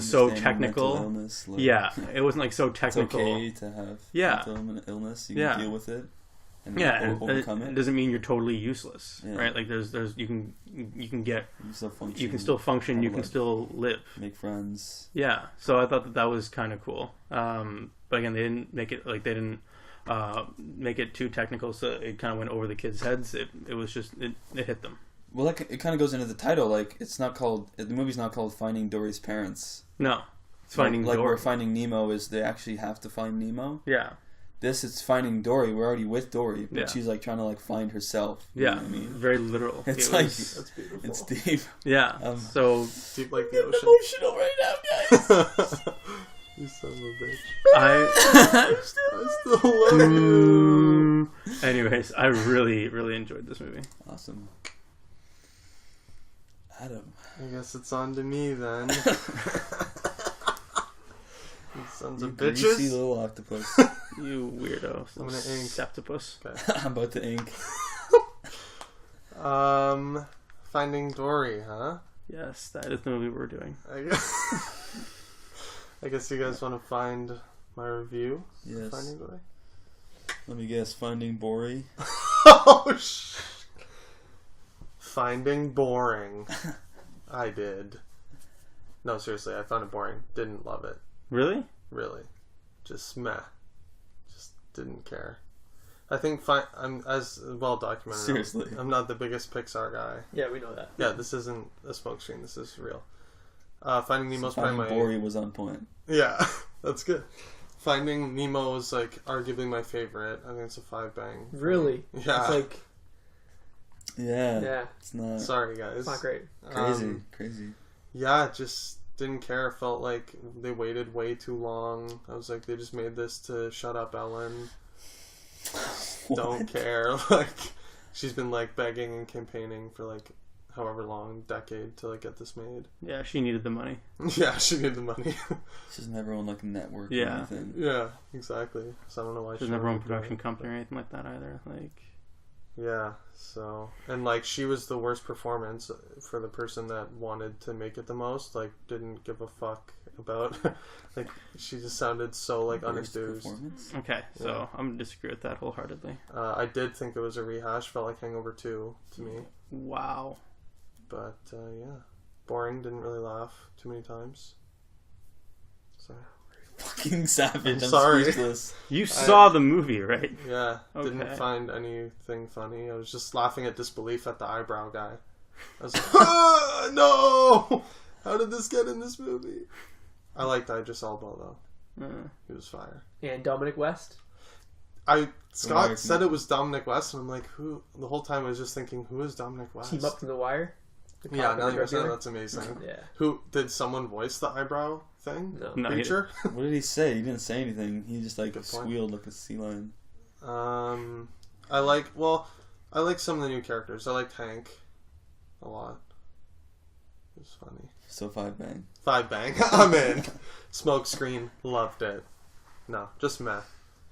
so technical. Illness, it wasn't so technical. It's okay to have mental illness. You can deal with it. And overcome it. It doesn't mean you're totally useless, Yeah. right? There's you can still function. You can still live, make friends. Yeah. So I thought that was kind of cool. But again, they didn't make it make it too technical, so it kind of went over the kids' heads. It was just it hit them. Well, it kind of goes into the title. It's not called, the movie's not called Finding Dory's Parents. No, it's Finding Dory. Where Finding Nemo is, they actually have to find Nemo. Yeah. This, it's Finding Dory. We're already with Dory, but Yeah. she's trying to find herself. You know what I mean? Very literal. It's That's beautiful. it's deep. Yeah. So deep like the ocean. Emotional right now, guys. You son of a bitch. I still love you. Anyways, I really, really enjoyed this movie. Awesome. Adam. I guess it's on to me then. You sons of Greasy bitches. little octopus. You weirdo. I'm gonna ink. Septopus. Okay. I'm about to ink. Finding Dory, huh? Yes, that is the movie we're doing. I guess you guys want to find My review. Yes. Finding Dory. Let me guess. Finding Dory. Oh Finding boring. I did. No, seriously, I found it boring. Didn't love it. Really? Really. Just meh. Just didn't care. I think I'm as well documented. Seriously. I'm not the biggest Pixar guy. Yeah, we know that. Yeah, this isn't a smokescreen. This is real. Finding Nemo's Finding probably my... Dory was on point. Yeah, that's good. Finding Nemo is like arguably my favorite. I think it's a 5 bang. Really? Yeah. It's like... Yeah. Yeah. It's not... Sorry, guys. It's not great. Crazy. Yeah, just didn't care. Felt like they waited way too long. I was like, they just made this to shut up Ellen. Don't care. Like, she's been like begging and campaigning for like however long, decade, to like get this made. Yeah, she needed the money. Yeah, she needed the money. She doesn't have her own like network or Yeah. anything. Yeah, exactly. So I don't know why She doesn't have her own wouldn't do production it. company or anything like that either. Like, Yeah, so, and like she was the worst performance for the person that wanted to make it the most, like didn't give a fuck about, like she just sounded so like Worst unenthused. performance? okay, so Yeah. I'm gonna disagree with that wholeheartedly. I did think it was a rehash, felt like Hangover 2 to me, Wow. but yeah, boring, didn't really laugh too many times. So, Fucking savage. I'm sorry. speechless. You saw the movie, right? yeah, Okay. didn't find anything funny. I was just laughing at disbelief at the eyebrow guy. I was like, ah, no! How did this get in this movie? I liked Idris Elba though. He was fire. And Dominic West. Scott Wire. said it was Dominic West, and I'm like, who? The whole time I was just thinking, who is Dominic West? Team Up from The Wire. The Yeah, cop now and the that you drug said that, dealer. that's amazing. Yeah. Who did someone voice the eyebrow thing? No. No, he Creature? What did he say? He didn't say anything. He just like Good point. squealed like a sea lion. I like some of the new characters. I liked Hank a lot. It was funny. So 5 bang. 5 bang. I'm in. Smoke screen. Loved it. No, just meh.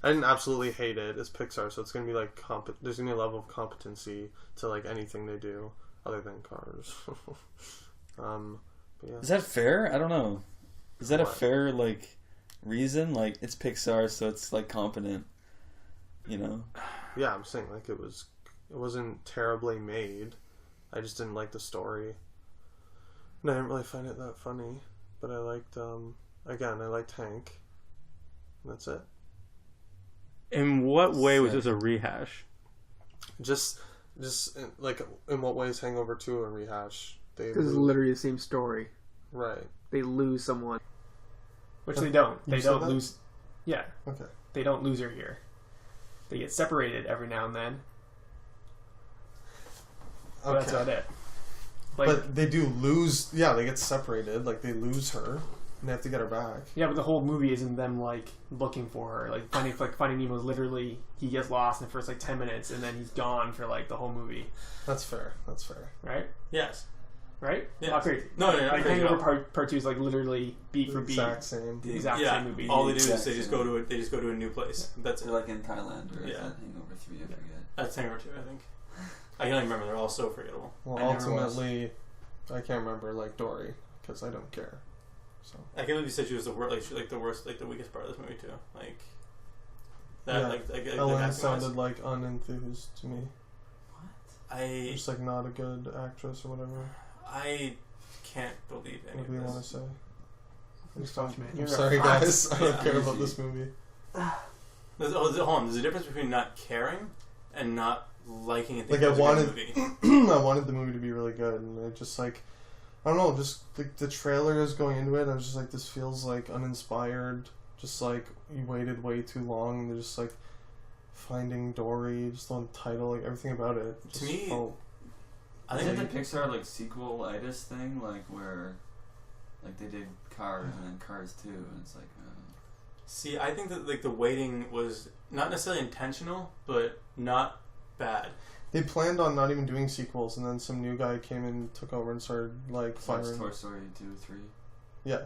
I didn't absolutely hate it. It's Pixar, so it's gonna be like there's gonna be a level of competency to like anything they do other than Cars. But yeah. Is that fair? I don't know. Is that a What? fair like reason? Like it's Pixar, so it's like competent. You know? Yeah, I'm saying like it wasn't terribly made. I just didn't like the story. And I didn't really find it that funny. But I liked I liked Hank. And that's it. In what way was this a rehash? Just like in what way is Hangover 2 a rehash? Because it's literally the same story. Right. They lose someone. Which they don't. You They said don't that? lose. Yeah. Okay. They don't lose her here. They get separated every now and then. But that's about it. Like, But they do lose. Yeah, they get separated. Like they lose her, and they have to get her back. yeah, but the whole movie isn't them like looking for her. Like Finding Nemo is literally he gets lost in the first like 10 minutes and then he's gone for like the whole movie. That's fair. That's fair. Right? Yes. Right? Yes. Not crazy. No, Like not crazy at Hangover all. part 2 is like literally beat for beat. Exact same. The exact Yeah. same movie. All they do Exact is they just same. go to a new place. That's it. They're like in Thailand or Yeah. is that Hangover 3? I forget. That's Hangover 2, I think. I can only remember. They're all so forgettable. Well, I never was. ultimately, I can't remember like Dory because I don't care. So I can't believe you said she was the worst, like the worst, like the weakest part of this movie too. Like that, Yeah. like Ellen acting-wise. sounded like unenthused to me. I Just like not a good actress or whatever. I can't believe any What do you of want to this. say? You're soft, man. I'm You're sorry, a guys. I don't Yeah. care about this movie. Hold on. There's a difference between not caring and not liking it. Like I wanted, movie. I wanted the movie to be really good, and I just like, I don't know, just like the trailers going into it, I was just like, this feels like uninspired. Just like you waited way too long. They're just like Finding Dory, just the title, like everything about it. To Just me, felt, I Isn't think the Pixar like sequel-itis thing, like where like they did Cars and then Cars 2 and it's like See, I think that like the waiting was not necessarily intentional, but not bad. they planned on not even doing sequels, and then some new guy came in, took over, and started like it's like firing. Toy Story 2, 3. Yeah.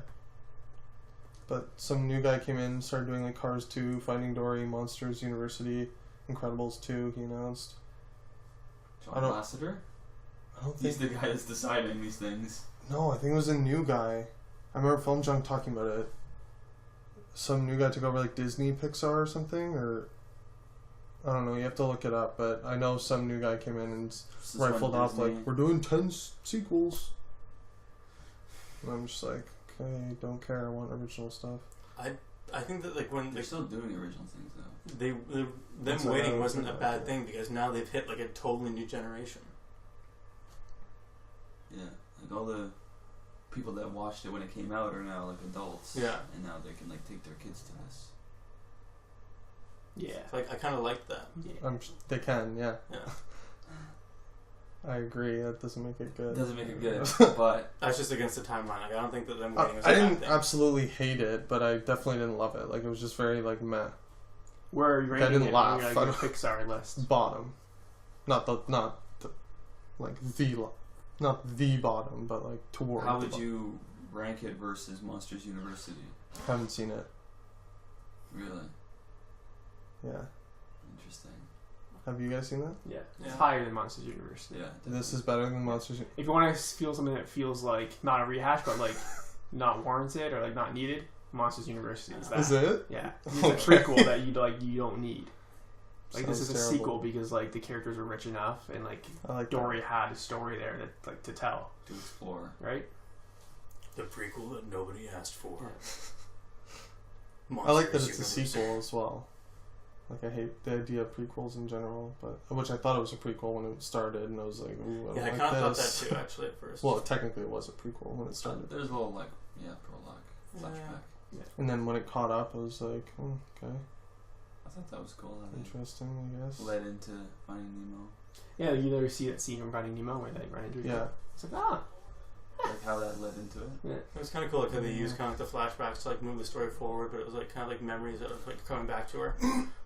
But some new guy came in, started doing like Cars 2, Finding Dory, Monsters University, Incredibles 2, he announced. I John don't- Lasseter? I don't He's think... the guy that's deciding these things. No, I think it was a new guy. I remember Film Junk talking about it. some new guy took over like Disney, Pixar, or something, or I don't know. You have to look it up, but I know some new guy came in and rifled off like, we're doing 10 sequels. And I'm just like, okay, don't care. I want original stuff. I think that like when They're still doing original things though. them That's waiting what I wasn't a was bad like. thing because now they've hit like a totally new generation. Yeah, like all the people that watched it when it came out are now like adults. Yeah. And now they can like take their kids to this. Yeah. Like I kind of liked that. They can, yeah. Yeah. I agree. That doesn't make it It good. doesn't make it good, but I was just against the timeline. Like I don't think that them waiting was a I bad didn't thing. absolutely hate it, but I definitely didn't love it. Like it was just very like meh. Where are you rating didn't it laugh. on your Pixar list? Bottom, not the like not the bottom, but like toward. how the would bottom. you rank it versus Monsters University? Haven't seen it. Really? Yeah. Interesting. Have you guys seen that? Yeah. It's Yeah. higher than Monsters University. Yeah. This is better than Monsters. If you want to feel something that feels like not a rehash, but like not warranted or like not needed, Monsters University is that. Is it? Yeah. It's Okay. a prequel that you don't need. Like this Sounds is a terrible. sequel because like the characters were rich enough and like I like Dory had a story there that like to tell, To explore. right? The prequel that nobody asked for. I like that it's a Monsters sequel as well. Like I hate the idea of prequels in general, but which I thought it was a prequel when it started, and I was like, ooh, I Yeah, I don't kind like of this. thought that too, actually, at first. Well, technically it was a prequel when it started, There's a little like prologue, flashback. and then when it caught up, I was like, oh, okay, I thought that was cool. How they interesting, I guess. led into Finding Nemo. Yeah, you never see that scene from Finding Nemo where they run into each Yeah, other. It's like Like how that led into it. It was kind of cool, like how they used kind of like the flashbacks to like move the story forward, but it was like kind of like memories of like coming back to her.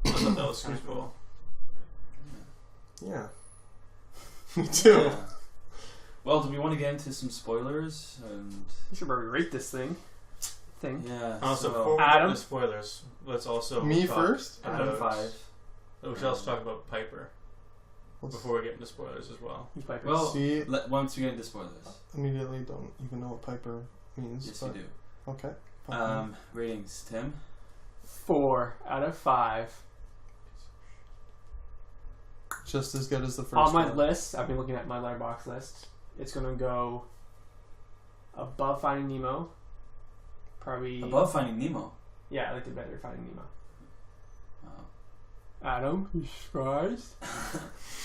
I thought that was kind of cool. yeah. Me too. Yeah. Well, do we want to get into some spoilers? And you should probably rate this thing. yeah. Also, so before we get Adam? into spoilers, let's also Me talk first? Adam about- 5. We should also talk about Piper before we get into spoilers as well. He's Piper. Well, See, once we get into spoilers. immediately don't even know what Piper means. Yes, but, you do. Okay. Ratings, Tim. 4 out of 5. Just as good as the first On my one. list, I've been looking at my Letterboxd list. It's gonna go above Finding Nemo. Probably Above Finding Nemo. Yeah, I like it better than Finding Nemo. Wow. Adam, you surprised?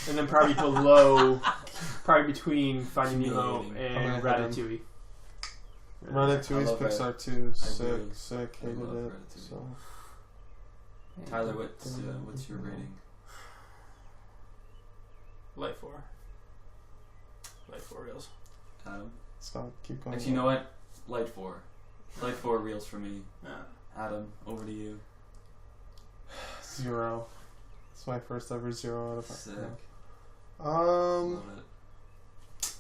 And then probably below, probably between Finding Nemo Humiliating. and I'm gonna hit Ratatouille. Ratatouille's I love Pixar too. agree. Sick, I hated love it. Ratatouille. So Tyler, what's your rating? Light 4. Light 4 reels. Adam? stop, keep going. Actually, you know what? Light 4. Light 4 reels for me. Yeah. Adam, over to you. 0. It's my first ever 0 out of 5. Sick. Um, Love it.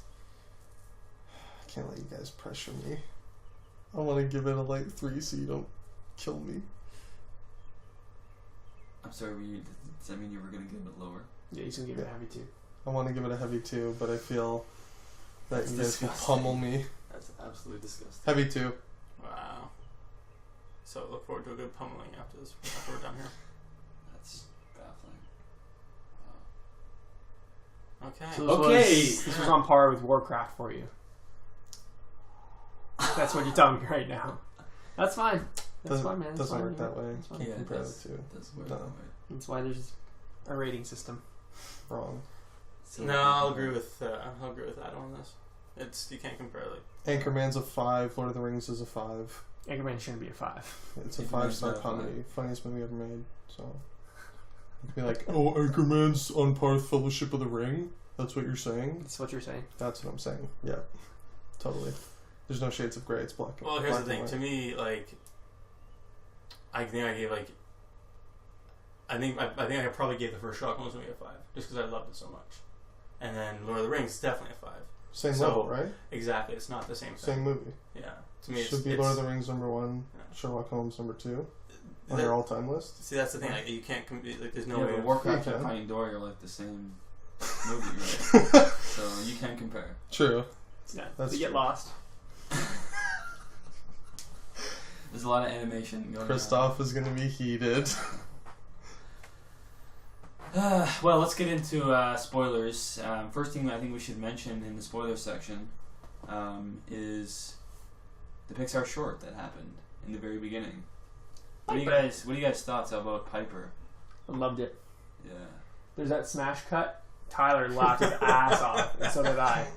I can't let you guys pressure me. I want to give it a light 3 so you don't kill me. I'm sorry, does that mean you were going to give it lower? Yeah, he's gonna give it a heavy 2. I want to give it a heavy 2, but I feel that That's you guys can disgusting. pummel me. That's absolutely disgusting. Heavy 2. Wow. So look forward to a good pummeling after this. After we're done here. That's baffling. Wow. Okay. So Okay. This was on par with Warcraft for you. That's what you're telling me right now. That's fine. That's fine, man. That's Doesn't fine, work man. that way. That's fine. Yeah, it Compare does. the two. That's weird. No. Way. That's why there's a rating system. Wrong. So No, I'll agree with Adam on this. It's you can't compare like Anchorman's a 5. Lord of the Rings is a 5. Anchorman shouldn't be a 5. It's a Anchorman's 5-star not a comedy. Funniest movie ever made. So you could be like, oh, Anchorman's on par with Fellowship of the Ring? That's what you're saying? That's what you're saying. That's what I'm saying. Yeah. Totally. There's no shades of grey. It's black. Well, here's black the thing. and To white. me, like, I think I gave like, I think I probably gave the first Sherlock Holmes movie a 5, just because I loved it so much. And then Lord of the Rings is definitely a 5. Same so- level, right? Exactly, it's not the same thing. Same movie. Yeah, to me, Should it's, be Lord of the Rings number 1, Yeah. Sherlock Holmes number 2 on that- your all-time list. See, that's the thing. Like, you can't compete. Like, there's no yeah, way. but of- Warcraft You and can. Finding Dory are like the same movie, right? So you can't compare. True. Yeah, That's they get true. lost. There's a lot of animation going Kristoff is going to be heated. Well, let's get into spoilers. First thing I think we should mention in the spoiler section is the Pixar short that happened in the very beginning. What do you guys thoughts about Piper? I loved it. Yeah. There's that smash cut. Tyler laughed his ass off, and so did I.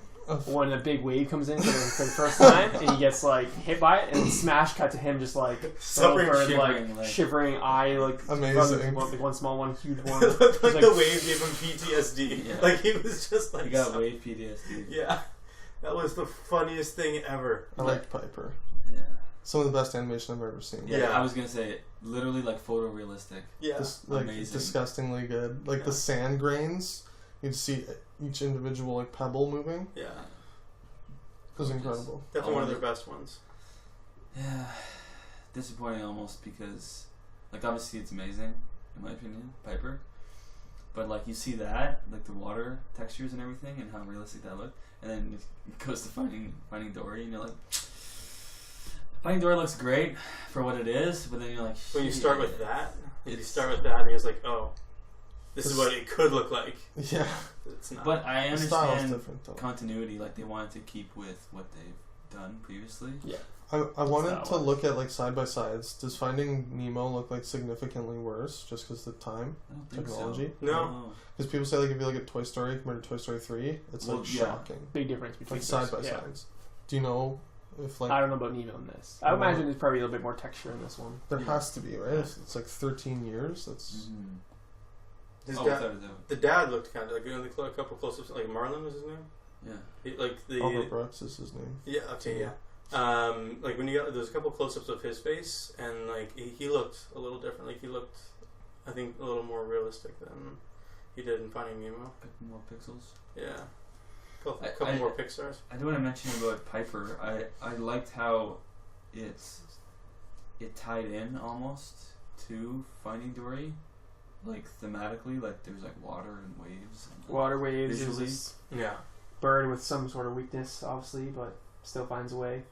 When a big wave comes in for the first time, and he gets like hit by it, and then smash cut to him just like shivering eye, like amazing. One small one, huge one. It looked like like, the wave gave him PTSD. Yeah. Like he was just like He got wave PTSD. Yeah, that was the funniest thing ever. I liked Piper. Yeah. Some of the best animation I've ever seen. Yeah, I was gonna say literally like photorealistic. Yeah, Like disgustingly good. Like the sand grains, you'd see each individual like pebble moving. Yeah, It was incredible. definitely one of their best ones. Yeah, disappointing almost because, like, obviously it's amazing in my opinion, Piper. But like you see that, like the water textures and everything, and how realistic that looked, and then it goes to finding Dory, and you're like, Finding Dory looks great for what it is, but then you're like, when you start with that, and it's like, oh, this is what it could look like. Yeah. It's not. But I The style's understand different, though. continuity, like they wanted to keep with what they've done previously. Yeah. I wanted to look at like side by sides. Does Finding Nemo look like significantly worse just because the time, I don't think technology? So. No. Because people say like if you look at Toy Story compared to Toy Story 3, it's like shocking. Big difference between Like side by sides. Do you know if like I don't know about Nemo in this. I imagine there's probably a little bit more texture in this one. there has to be, right? It's like 13 years. That's The dad looked kind of like a couple close-ups. Like Marlon was his name. Yeah. Albert Brooks is his name. Yeah. Okay. Yeah. Like when there's a couple close-ups of his face, and like he looked a little different. Like he looked, I think, a little more realistic than he did in Finding Nemo. A couple more pixels. Yeah. A couple more Pixars. I do want to mention about Piper. I liked how it tied in almost to Finding Dory, like thematically. Like there's like water and waves. And, Water waves. visually. This Yeah. bird with some sort of weakness, obviously, but still finds a way.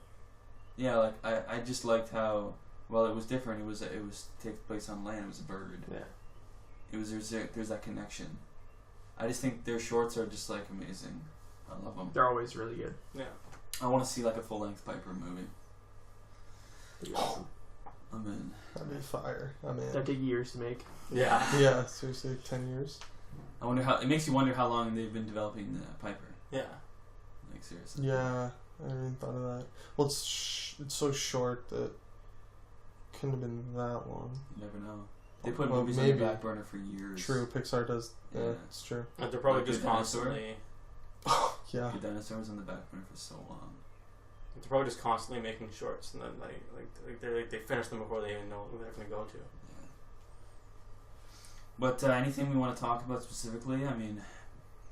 Yeah, like I just liked how it was different. It was takes place on land. It was a bird. Yeah. It was there's that connection. I just think their shorts are just like amazing. I love them. They're always really good. Yeah. I want to see like a full length Piper movie. Pretty awesome. I'm in. That'd be fire. I'm in. That take years to make. Yeah. Yeah, seriously, 10 years. I wonder how it makes you wonder how long they've been developing the Piper. Yeah. Like seriously. Yeah, I didn't even thought of that. Well, it's so short that couldn't have been that long. You never know. They put Well, movies on maybe. the back burner for years. True, Pixar does. Yeah, Yeah. it's true. Like they're probably Like just Good Dinosaur? constantly. Yeah. The dinosaurs on the back burner for so long. They're probably just constantly making shorts, and then they finish them before they even know what they're going to go to. Yeah. But anything we want to talk about specifically? I mean,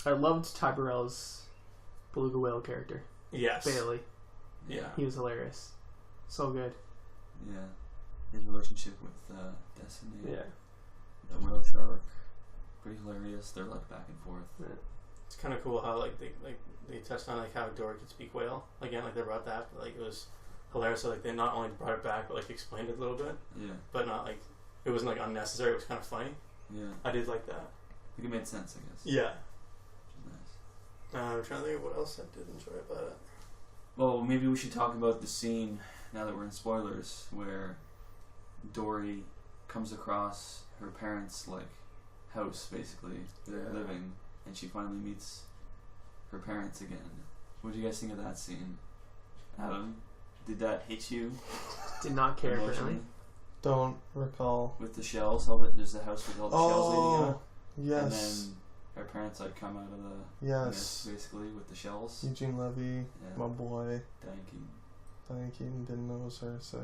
I loved Ty Burrell's beluga whale character. Yes. Bailey. Yeah. He was hilarious. So good. yeah, his relationship with Destiny. Yeah. The whale shark, pretty hilarious. They're like back and forth. Yeah. It's kind of cool how they touched on like how Dory could speak whale again. Like they brought that, but like it was hilarious. So like they not only brought it back, but like explained it a little bit, Yeah, but not like it wasn't like unnecessary. It was kind of funny. yeah. I did like that. I think it made sense, I guess. Yeah. Which is nice. I'm trying to think of what else I did enjoy about it. Well, maybe we should talk about the scene now that we're in spoilers, where Dory comes across her parents' like house, basically where they're living, and she finally meets her parents again. What do you guys think of that scene, Adam? Did that hit you? Did not care, emotionally? apparently. Don't recall. With the shells, all that there's a house with all the shells leading up, yes. and then her parents like come out of the Yes. mist, basically with the shells. Eugene Levy, Yeah. my boy. Diane Keaton. Diane didn't know it was her sick.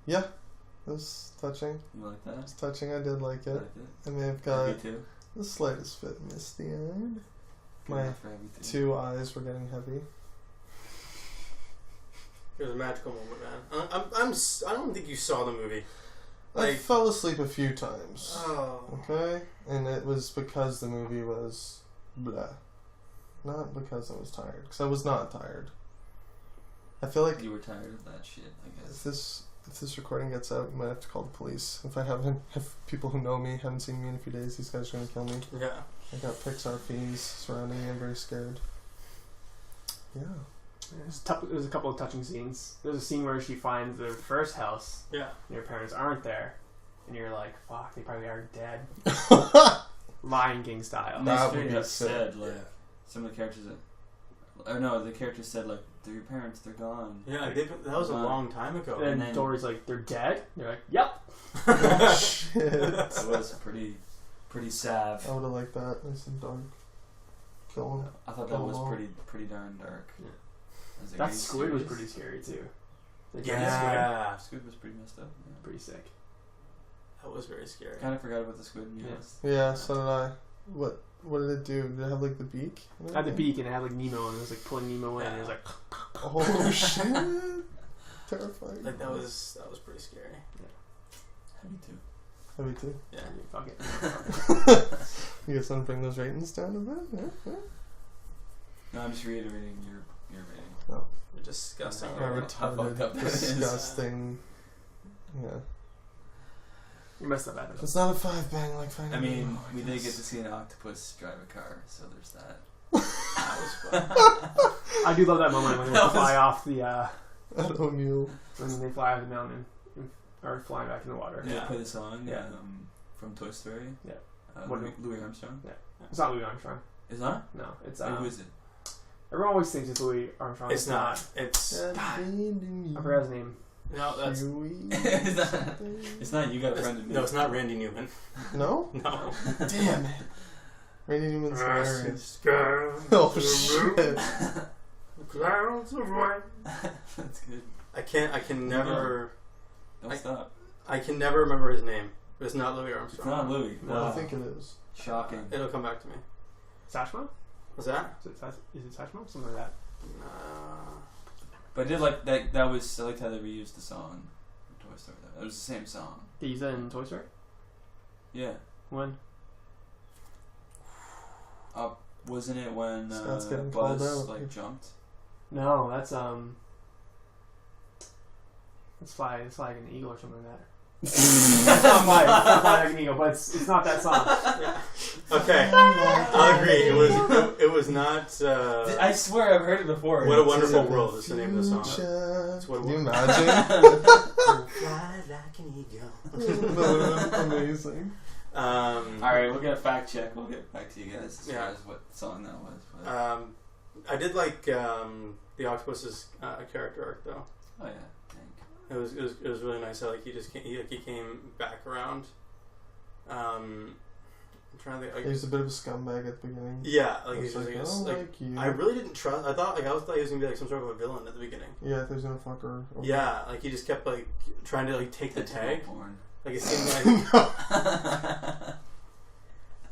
Yeah, it was touching. You like that? It's touching. I did like You it. liked it? I may have Me got too. the slightest bit misty-eyed. Good My enough for Abby too. 2 eyes were getting heavy. It was a magical moment, man. I don't think you saw the movie. I Like- fell asleep a few times. Oh. Okay? And it was because the movie was blah. Not because I was tired. Because I was not tired. I feel like you were tired of that shit, I if guess. this recording gets out, you might have to call the police. If people who know me haven't seen me in a few days, these guys are gonna kill me. Yeah. I got Pixar fiends surrounding me. I'm very scared. Yeah. There's a couple of touching scenes. There's a scene where she finds their first house, Yeah. and her parents aren't there, and you're like, "Fuck, they probably are dead." Lion King style. And they That straight would be up sick. said, like, some of the characters the characters said, like, they're your parents, they're gone. Yeah, that was a long time ago. And then- Dory's like, "They're dead." And you're like, "Yep." Oh, shit. It was pretty sad. I would have liked that. Nice and dark. Kill him. I thought that Oh, was wow. pretty darn dark. Yeah. I was like, That are you squid was serious? pretty scary too. The Yeah. Squid was pretty messed up. Yeah. pretty sick. That was very scary. Kind of forgot about the squid, to be Yeah. honest. Yeah, so did I. What did it do? Did it have like the beak? It had the beak and it had like Nemo, and it was like pulling Nemo in, and it was like, Oh shit! Terrifying. Like that was pretty scary. Me too. Me too. Yeah. "Fuck it." You guys want to bring those ratings down a bit? Yeah. No, I'm just reiterating your rating. You're disgusting. Oh, My how fucked up retarded, that is. disgusting. Yeah. You messed up, Adam. It's not a 5 bang like Finding I mean, Nemo, I we did guess. get to see an octopus drive a car, so there's that. That was fun. I do love that moment when they That was- fly off the I don't know. when they fly off the mountain or fly back in the water. Did Yeah. they play the song Yeah. From Toy Story? Yeah. Louis Armstrong? It's not Louis Armstrong. Is that? No, it's Wait, who is it? everyone always thinks it's Louis Armstrong. It's not. It's I forgot his name. no. That's It's not You Got a Friend in Me. no. It's not Randy Newman. No? No. Damn it. Randy Newman's hilarious. Girl. Oh shit. Clouds of white. That's good. I can never. Don't stop. I can never remember his name. It's not Louis It's Armstrong. not Louis. Well, I think it is. Shocking. It'll come back to me. Satchmo? Was that? Is it Satchmo? Something like that. But I did like that. I liked how they reused the song from Toy Story. It was the same song. They use that in Toy Story? Yeah. When? Wasn't it when Scott's getting called Buzz out. jumped? No, that's fly like an eagle or something like that. It's not fly like an eagle, but it's not that song. Okay, I'll agree. It was not. I swear I've heard it before. What a Wonderful World is the name of the song. That's what it Can you was. imagine? Fly like an eagle. That would have been amazing. All right, we'll get a fact check. We'll get back to you guys as Yeah. far as what song that was. But, I did like the octopus's character arc though. oh yeah, It was really nice how like he just came back around. I'm trying to think. Like, He's a bit of a scumbag at the beginning. yeah, like It's he's just like, like, I don't like you. I really didn't trust. I thought he was gonna be like some sort of a villain at the beginning. Yeah, there's no fucker. over. Yeah, like he just kept like trying to like take the tag. porn. Like it seemed like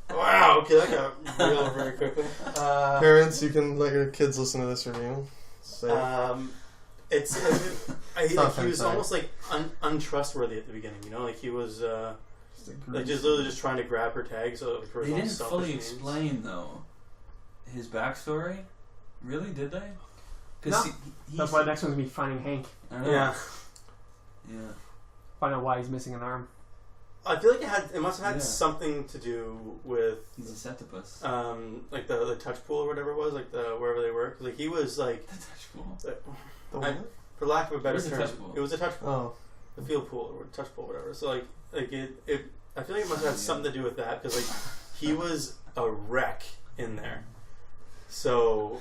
wow. Okay, that got real very quickly. Parents, you can let your kids listen to this review. So, He not was fun, almost like untrustworthy at the beginning. You know, like he was like just literally just trying to grab her tag. So for his They own didn't selfish fully means. explain though his backstory. Really, did they? No. He, That's why the next one's gonna be finding Hank. I know. Yeah, Yeah. Find out why he's missing an arm. I feel like it must have had Yeah. something to do with He's a septopus. like the touch pool or whatever it was, like the wherever they were. 'Cause, like he was like, The touch pool. the I- what? for lack of a better was a term, touch pool. it was a touch pool, Oh, a field pool or touch pool, or whatever. So like it I feel like it must have had something to do with that because like he was a wreck in there. So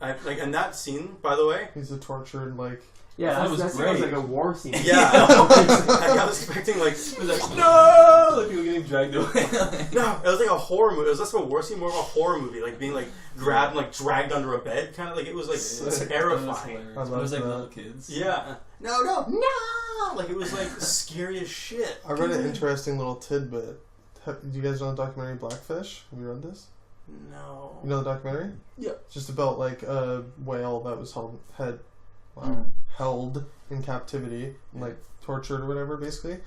I like, and that scene, by the way. he's a tortured, like... Yeah, thought it was that great. was like a war scene. Yeah, I was expecting like It was like, no! Like people getting dragged away. no, it was like a horror movie. It was less of a war scene, more of a horror movie, like being like grabbed, and, like dragged under a bed, kind of like it was like Sick. terrifying. It I was love like that. little kids. Yeah, no, like it was like scary as shit. I read an interesting little tidbit. Do you guys know the documentary Blackfish? Have you read this? No. You know the documentary? Yeah. It's just about like a whale that was held in captivity and like tortured or whatever, basically.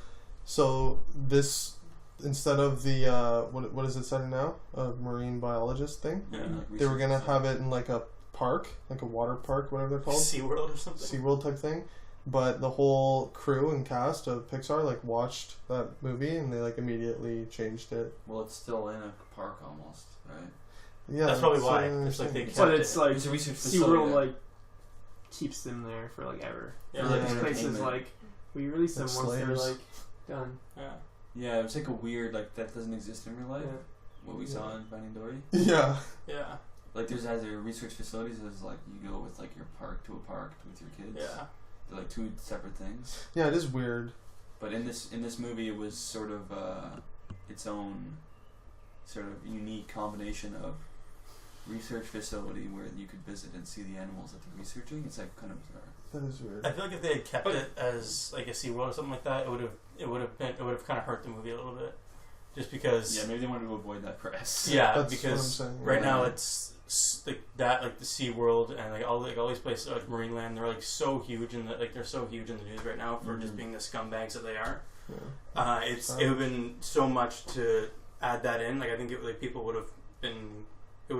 So this, instead of the what is it said now, a marine biologist thing, Yeah, like they were gonna research have it in like a park, like a water park, whatever they're called, SeaWorld or something. SeaWorld type thing. But the whole crew and cast of Pixar like watched that movie and they like immediately changed it. Well, it's still in a park almost, right? Yeah, That's probably so why. It's like they But kept it's it. like It's a research facility. SeaWorld there. like keeps them there for like ever. Yeah. Like, Yeah. this place is Entertainment. like we release them Like once they're Slayers. like done. Yeah. Yeah, it was like a weird, like, that doesn't exist in real life. Yeah. What we saw in Finding Dory. Yeah. Yeah. Like, there's either research facilities, there's like, you go with, like, your park to a park with your kids. Yeah. They're, like, two separate things. Yeah, it is weird. But in this movie, it was sort of its own sort of unique combination of research facility where you could visit and see the animals that they're researching. It's like kind of bizarre. That is weird. I feel like if they had kept it as like a SeaWorld or something like that, it would have kind of hurt the movie a little bit, just because. Yeah, maybe they wanted to avoid that press. Yeah, That's because what I'm saying, right yeah. now it's like that, like the SeaWorld and like all these places like Marineland, they're like so huge and they're so huge in the news right now for just being the scumbags that they are. Yeah. It would have been so much to add that in. Like I think people would have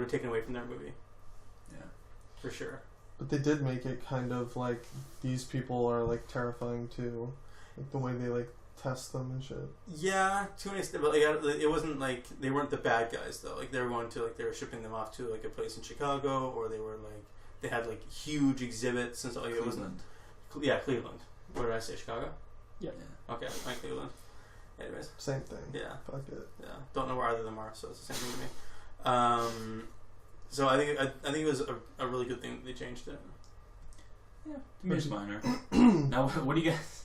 taken away from their movie. Yeah, for sure. But they did make it kind of like these people are like terrifying too, like the way they like test them and shit. Yeah, to an extent, but like it wasn't like they weren't the bad guys though. Like they were going to they were shipping them off to like a place in Chicago, or they were like they had like huge exhibits and stuff. Like it wasn't. Yeah, Cleveland. What did I say? Chicago. Yeah. Okay, like Cleveland. Anyways. Same thing. Yeah. Fuck it. Yeah. Don't know where either of them are, so it's the same thing to me. So I think it was a really good thing that they changed it. Yeah, to me it's minor. Now, what do you guys?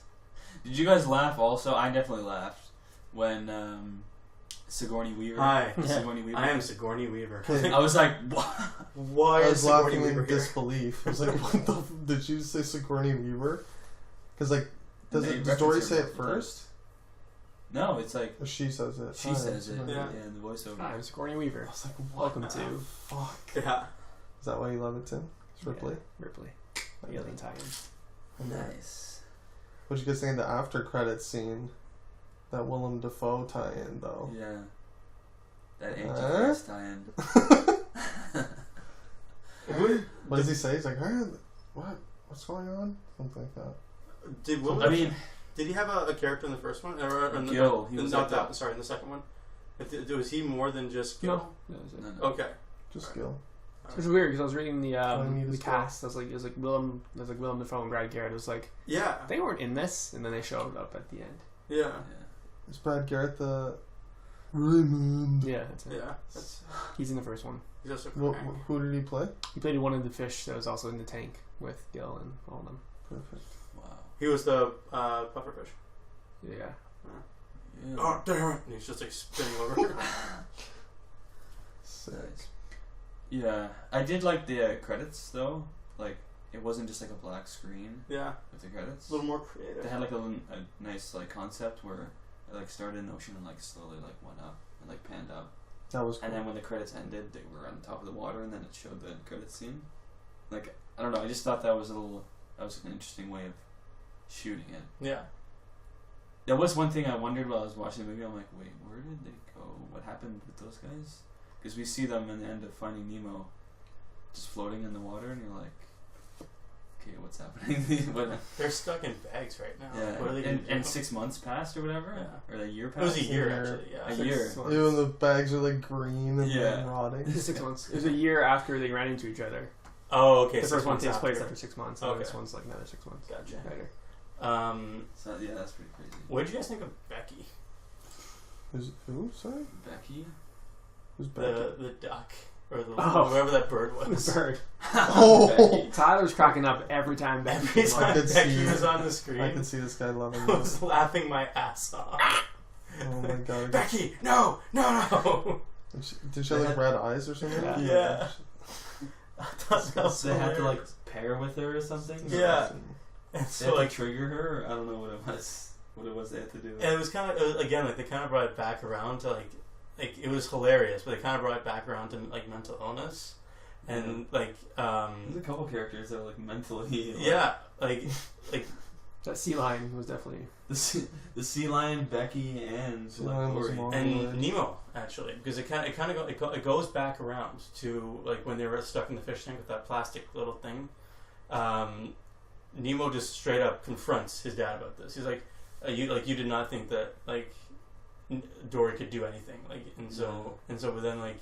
Did you guys laugh? Also, I definitely laughed when Sigourney Weaver. Hi. Sigourney Weaver. I am Sigourney Weaver. Okay. I was like, what? Why I is was Sigourney laughing Weaver in here? disbelief. I was like, "What the? Did you say Sigourney Weaver?" Because like, does Dory say it first? No, it's like Or she says it. she Hi, says it. Sigourney. Yeah. Yeah, in the voiceover. Hi, I'm Sigourney Weaver. I was like, what Welcome the to fuck? Yeah. Is that why you love it, Tim? It's Ripley. Ripley. Alien tie-in. Nice. What did you guys think of the after credits scene? That Willem Dafoe tie-in, though. Yeah. That Antichrist tie-in. What does he say? He's like, what? What's going on? Something like that. Did Will? I mean, did he have a character in the first one? Or in the, Gil. He was not like that. that. Sorry, in the second one. Was he more than just Gil? No, that was it. No. Okay. Just skill. It's weird because I was reading I need the his cast. It was like Willem Dafoe and Brad Garrett. It was like Yeah. they weren't in this, and then they showed up at the end. Yeah. Yeah. Is Brad Garrett the Raymond? Yeah, that's it. Yeah. That's. He's in the first one. He's also Who did he play? He played one of the fish that was also in the tank with Gil and all of them. Perfect. Wow. He was the pufferfish. Yeah. Yeah. Oh damn it! And he's just like spinning over. Sick. Nice. Yeah, I did like the credits though. Like, it wasn't just like a black screen Yeah. with the credits. A little more creative. They had like a nice like concept where it like started in the ocean and like slowly like went up and like panned up. That was cool. And then when the credits ended, they were on top of the water, and then it showed the credits scene. Like, I don't know, I just thought that was an interesting way of shooting it. Yeah. There was one thing I wondered while I was watching the movie. I'm like, wait, where did they go? What happened with those guys? Because we see them in the end of Finding Nemo, just floating in the water, and you're like, okay, what's happening? But, They're stuck in bags right now. yeah, What are they gonna do? and 6 months passed or whatever, Yeah. or a year It was passed. a year year. actually. Yeah. A year. Even the bags are like green and Yeah. rotting. 6 months. It was a year after they ran into each other. Oh, okay. The 6 first one months takes place after. after 6 months, and Okay. this one's like another 6 months. Gotcha. Later. So yeah, that's pretty crazy. What did you guys think of Becky? Who? Sorry? Becky. Who's Becky? The duck or the Oh. whatever that bird was. The bird. Oh! Tyler's cracking up every time Becky Every came I time could Becky see- was on the screen, I can see this guy loving I this. was laughing my ass off. Oh my god. Becky, no. Did she have like red eyes or something? Yeah. Yeah. I thought that was They had to like hilarious. pair with her or something. Yeah. And They had so to like, trigger her. I don't know what it was. What it was they had to do. and it was kind of again like they kind of brought it back around to like it was hilarious, but they kind of brought it back around to like mental illness, and like There's a couple characters that are like mentally. yeah, like That sea lion was definitely... The sea lion, Becky, and Dory. And Nemo, actually, because it goes back around to like when they were stuck in the fish tank with that plastic little thing. Nemo just straight up confronts his dad about this. He's like, you did not think that like Dory could do anything, like, but then like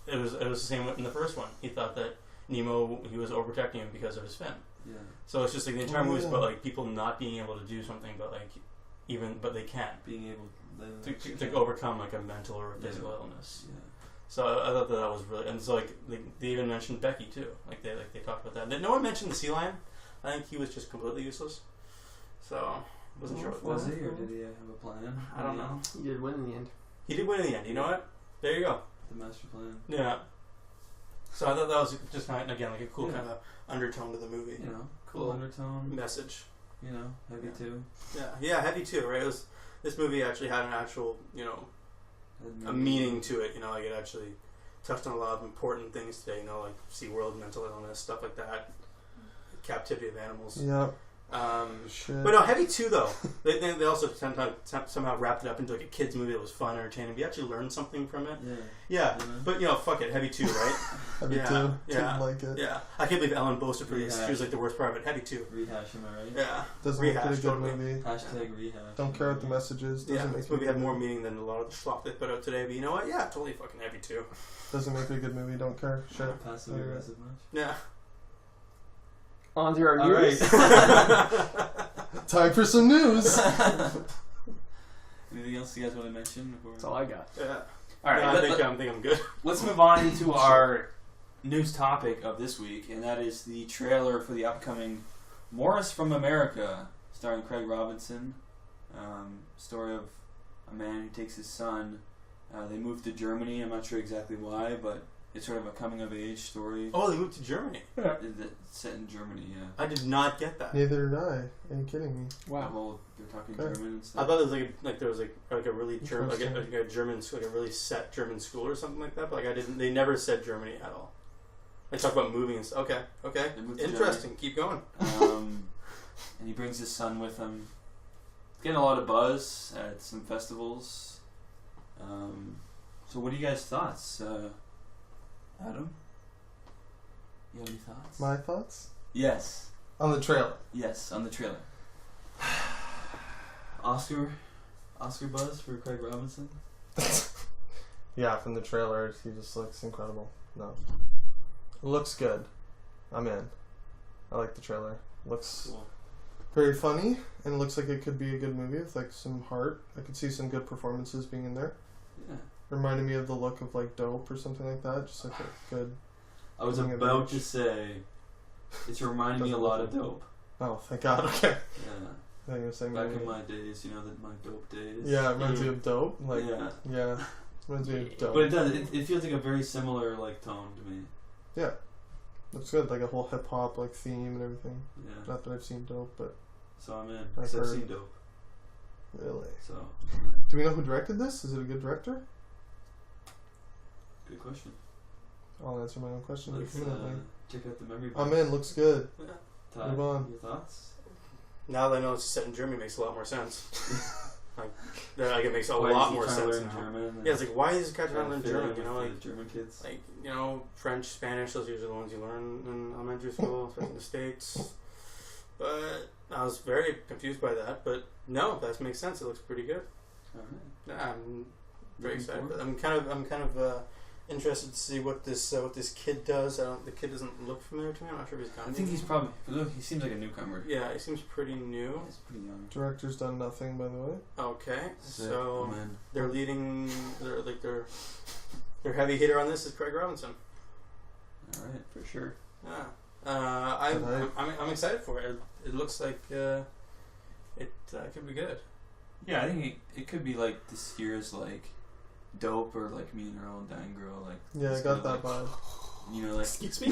it was the same in the first one. He thought that Nemo, he was overprotecting him because of his fin. Yeah. So it's just like the entire movie is about like people not being able to do something, but they can't Being able to overcome like a mental or a physical illness. Yeah. So I thought that was really, and so like they even mentioned Becky too. Like they talked about that. No one mentioned the sea lion. I think he was just completely useless. So wasn't sure what Was he, or did he have a plan? I don't know. He did win in the end. He did win in the end. You know what? There you go. The master plan. Yeah. So I thought that was just kind of, again, like a cool kind of undertone to the movie. You know, Cool undertone. message. You know, heavy too. Yeah, heavy too, right? This movie actually had an actual, a meaning to it. Like it actually touched on a lot of important things today. Like SeaWorld, mental illness, stuff like that, captivity of animals. Yeah. But no, Heavy 2 though. They also somehow wrapped it up into like a kids movie that was fun, entertaining. We actually learned something from it. Yeah. But fuck it, Heavy 2, right? Heavy 2. Yeah. Didn't like it. Yeah, I can't believe Ellen boasted for this. She was like the worst part of it. Heavy 2. Rehash, am I right? Yeah. Doesn't make it a good totally. movie. Hashtag rehash. Don't care what the message is. Doesn't make This it movie a had good more movie. meaning than a lot of the schlock they put out today. But you know what? Yeah, totally fucking Heavy 2. Doesn't make it a good movie. Don't care. Shit. Passive aggressive much? Yeah. On to our All news. Time for some news. Anything else you guys want to mention? That's all I got. Yeah. All right, I think I'm good. let's move on into our news topic of this week, and that is the trailer for the upcoming Morris from America, starring Craig Robinson. Story of a man who takes his son. They moved to Germany. I'm not sure exactly why, but it's sort of a coming-of-age story. Oh, they moved to Germany. It's set in Germany, yeah. I did not get that. Neither did I. Are you kidding me? Wow. Well, they're talking Okay. German and I stuff. thought it was like there was like a really German, like Interesting. a German, like a really set German school or something like that. But like I didn't. They never said Germany at all. They talk about moving and stuff. Okay, They moved to interesting. Keep going. And he brings his son with him. Getting a lot of buzz at some festivals. So what are you guys' thoughts? Adam? You have any thoughts? My thoughts? Yes. On the trailer. Yes, on the trailer. Oscar buzz for Craig Robinson? Yeah, from the trailer, he just looks incredible. No. It looks good. I'm in. I like the trailer. Looks Cool. very funny, and it looks like it could be a good movie with like some heart. I could see some good performances being in there. Yeah. Reminded me of the look of like Dope or something like that. Just like a good. I was Coming of about age. to say, it's reminding me a Doesn't lot look of like Dope. Oh, thank God. Okay. Yeah. I think you were saying Back maybe- in my days, my Dope days. Yeah, it reminds me of Dope. Like Yeah. reminds me of Dope. But it does. It feels like a very similar tone to me. Yeah, looks good. Like a whole hip hop theme and everything. Yeah. Not that I've seen Dope, but So I'm in. I've Because I've heard. seen Dope. really. So Do we know who directed this? Is it a good director? good question. I'll answer my own question. Let's Definitely. check out the memory. I'm bank. in. Looks good. Ty, Move on. Your thoughts? Now that I know it's set in Germany, makes a lot more sense. like it makes a Why lot is he more trying to sense learn now. German? Yeah, it's like why is this guy trying to Trying learn fit German? in You know, with like the German kids. French, Spanish. Those are usually the ones you learn in elementary school, especially in the States. But I was very confused by that. But no, that makes sense. It looks pretty good. All right. Yeah, I'm very Looking excited. forward. But I'm kind of interested to see what this kid does. The kid doesn't look familiar to me. I'm not sure if he's gone. I think he's probably... Look, he seems like a newcomer. Yeah, he seems pretty new. He's pretty young. Director's done nothing, by the way. Okay, Sick. so I'm in. they're leading. Their heavy hitter on this is Craig Robinson. All right. For sure. Yeah, Right. I'm excited for it. It looks like it could be good. Yeah, I think it could be like this year's Dope or Me and Earl and Dying Girl. Yeah, I it's got kinda that vibe. You know, Excuse me.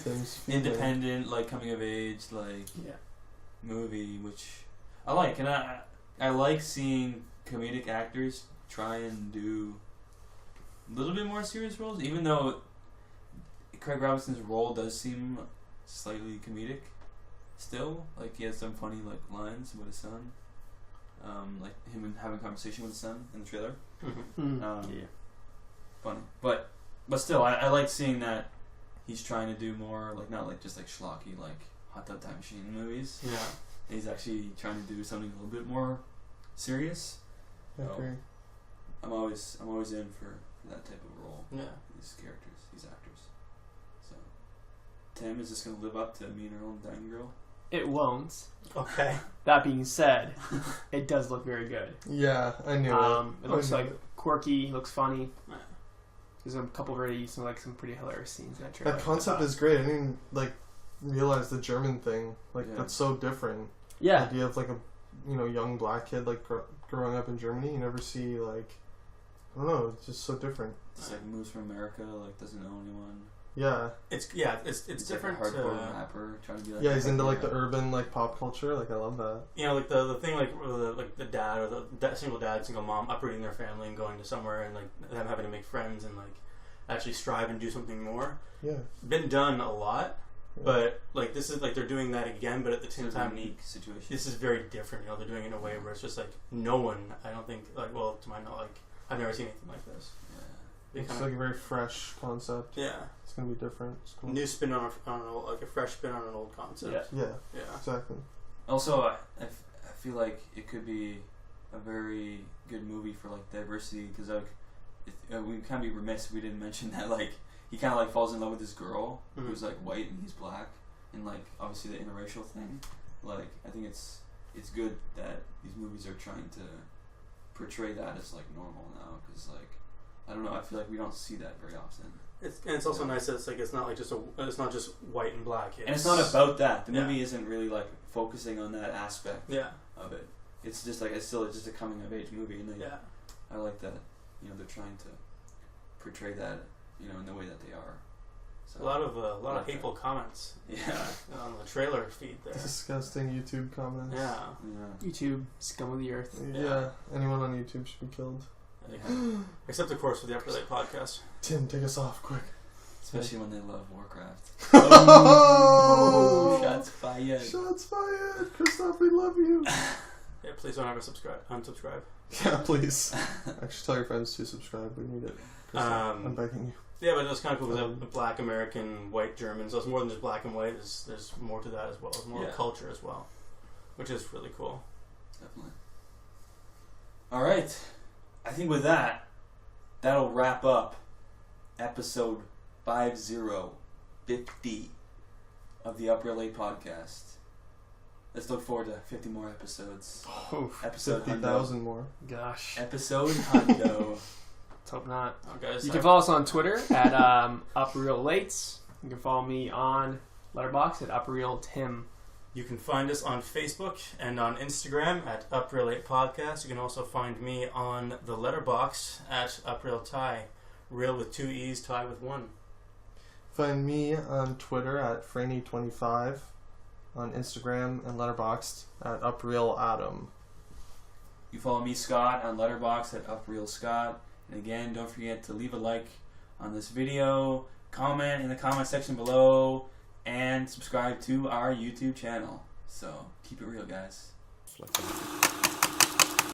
Tim's feeling. independent, coming of age, Yeah. movie, which I like, and I like seeing comedic actors try and do a little bit more serious roles, even though Craig Robinson's role does seem slightly comedic. still. Like, he has some funny, like, lines with his son. Like, him having a conversation with his son in the trailer. Funny. But still, I like seeing that he's trying to do more, like, not, like, just, like, schlocky, like, Hot Tub Time Machine movies. Yeah. He's actually trying to do something a little bit more serious. I agree. I'm always in for that type of role. Yeah. These characters, these actors. So, Tim, is this going to live up to Me and Earl and Dying Girl? It won't. Okay. That being said, it does look very good. Yeah, I knew it. It looks like quirky, looks funny. There's a couple some pretty hilarious scenes in that trailer. That concept is great. I didn't realize the German thing. That's so different. Yeah. The idea of like a young black kid growing up in Germany. You never see I don't know. It's just so different. It's like moves from America, like doesn't know anyone. Yeah. It's different. Like a hardcore rapper trying to be like. Yeah, he's into the urban pop culture. I love that. The thing the dad or the single dad, single mom uprooting their family and going to somewhere and them having to make friends and actually strive and do something more. Yeah. Been done a lot. Yeah. But this is they're doing that again, but at the same time, unique situation. This is very different. They're doing it in a way where it's just no one. I don't think to my knowledge, I've never seen anything like this. Yeah, it's like a very fresh concept. Yeah, it's gonna be different. It's cool. New spin on a fresh spin on an old concept. Yeah, exactly. Also, I feel like it could be a very good movie for diversity because we kind of be remiss if we didn't mention that he kind of falls in love with this girl who's white and he's black, and obviously the interracial thing. I think it's good that these movies are trying to portray that as normal now because I don't know, I feel like we don't see that very often. It's also nice that it's not it's not just white and black. And it's not about that. The movie isn't really focusing on that aspect of it. It's just it's still just a coming of age movie, and I like that they're trying to portray that in the way that they are. So a lot of hateful comments. On the trailer feed there. Disgusting YouTube comments. Yeah. YouTube, scum of the earth. Yeah. Anyone on YouTube should be killed. Except of course for the Upper Lake podcast. Tim, take us off quick. Especially when they love Warcraft. Oh! Shots fired. Shots fired. Christoph, we love you. Yeah, please don't ever unsubscribe. Yeah, please. Actually, tell your friends to subscribe. We need it. I'm begging you. Yeah, but it was kind of cool with black American, white Germans. So it's more than just black and white. There's more to that as well. There's more culture as well, which is really cool. Definitely. All right. I think with that'll wrap up episode 50 of the Upper LA podcast. Let's look forward to 50 more episodes. Oh, episode 50,000 more. Gosh. Episode hundo. Let's hope not. Oh, guys, you can follow us on Twitter at UpRealLates. You can follow me on Letterboxd at UpRealTim. You can find us on Facebook and on Instagram at UpReal8 Podcast. You can also find me on the Letterboxd at UpRealTie. Real with 2 E's, tie with 1. Find me on Twitter at Franny25. On Instagram and Letterboxd at UpRealAdam. You follow me, Scott, on Letterboxd at UpRealScott. And again, don't forget to leave a like on this video, comment in the comment section below, and subscribe to our YouTube channel. So, keep it real, guys.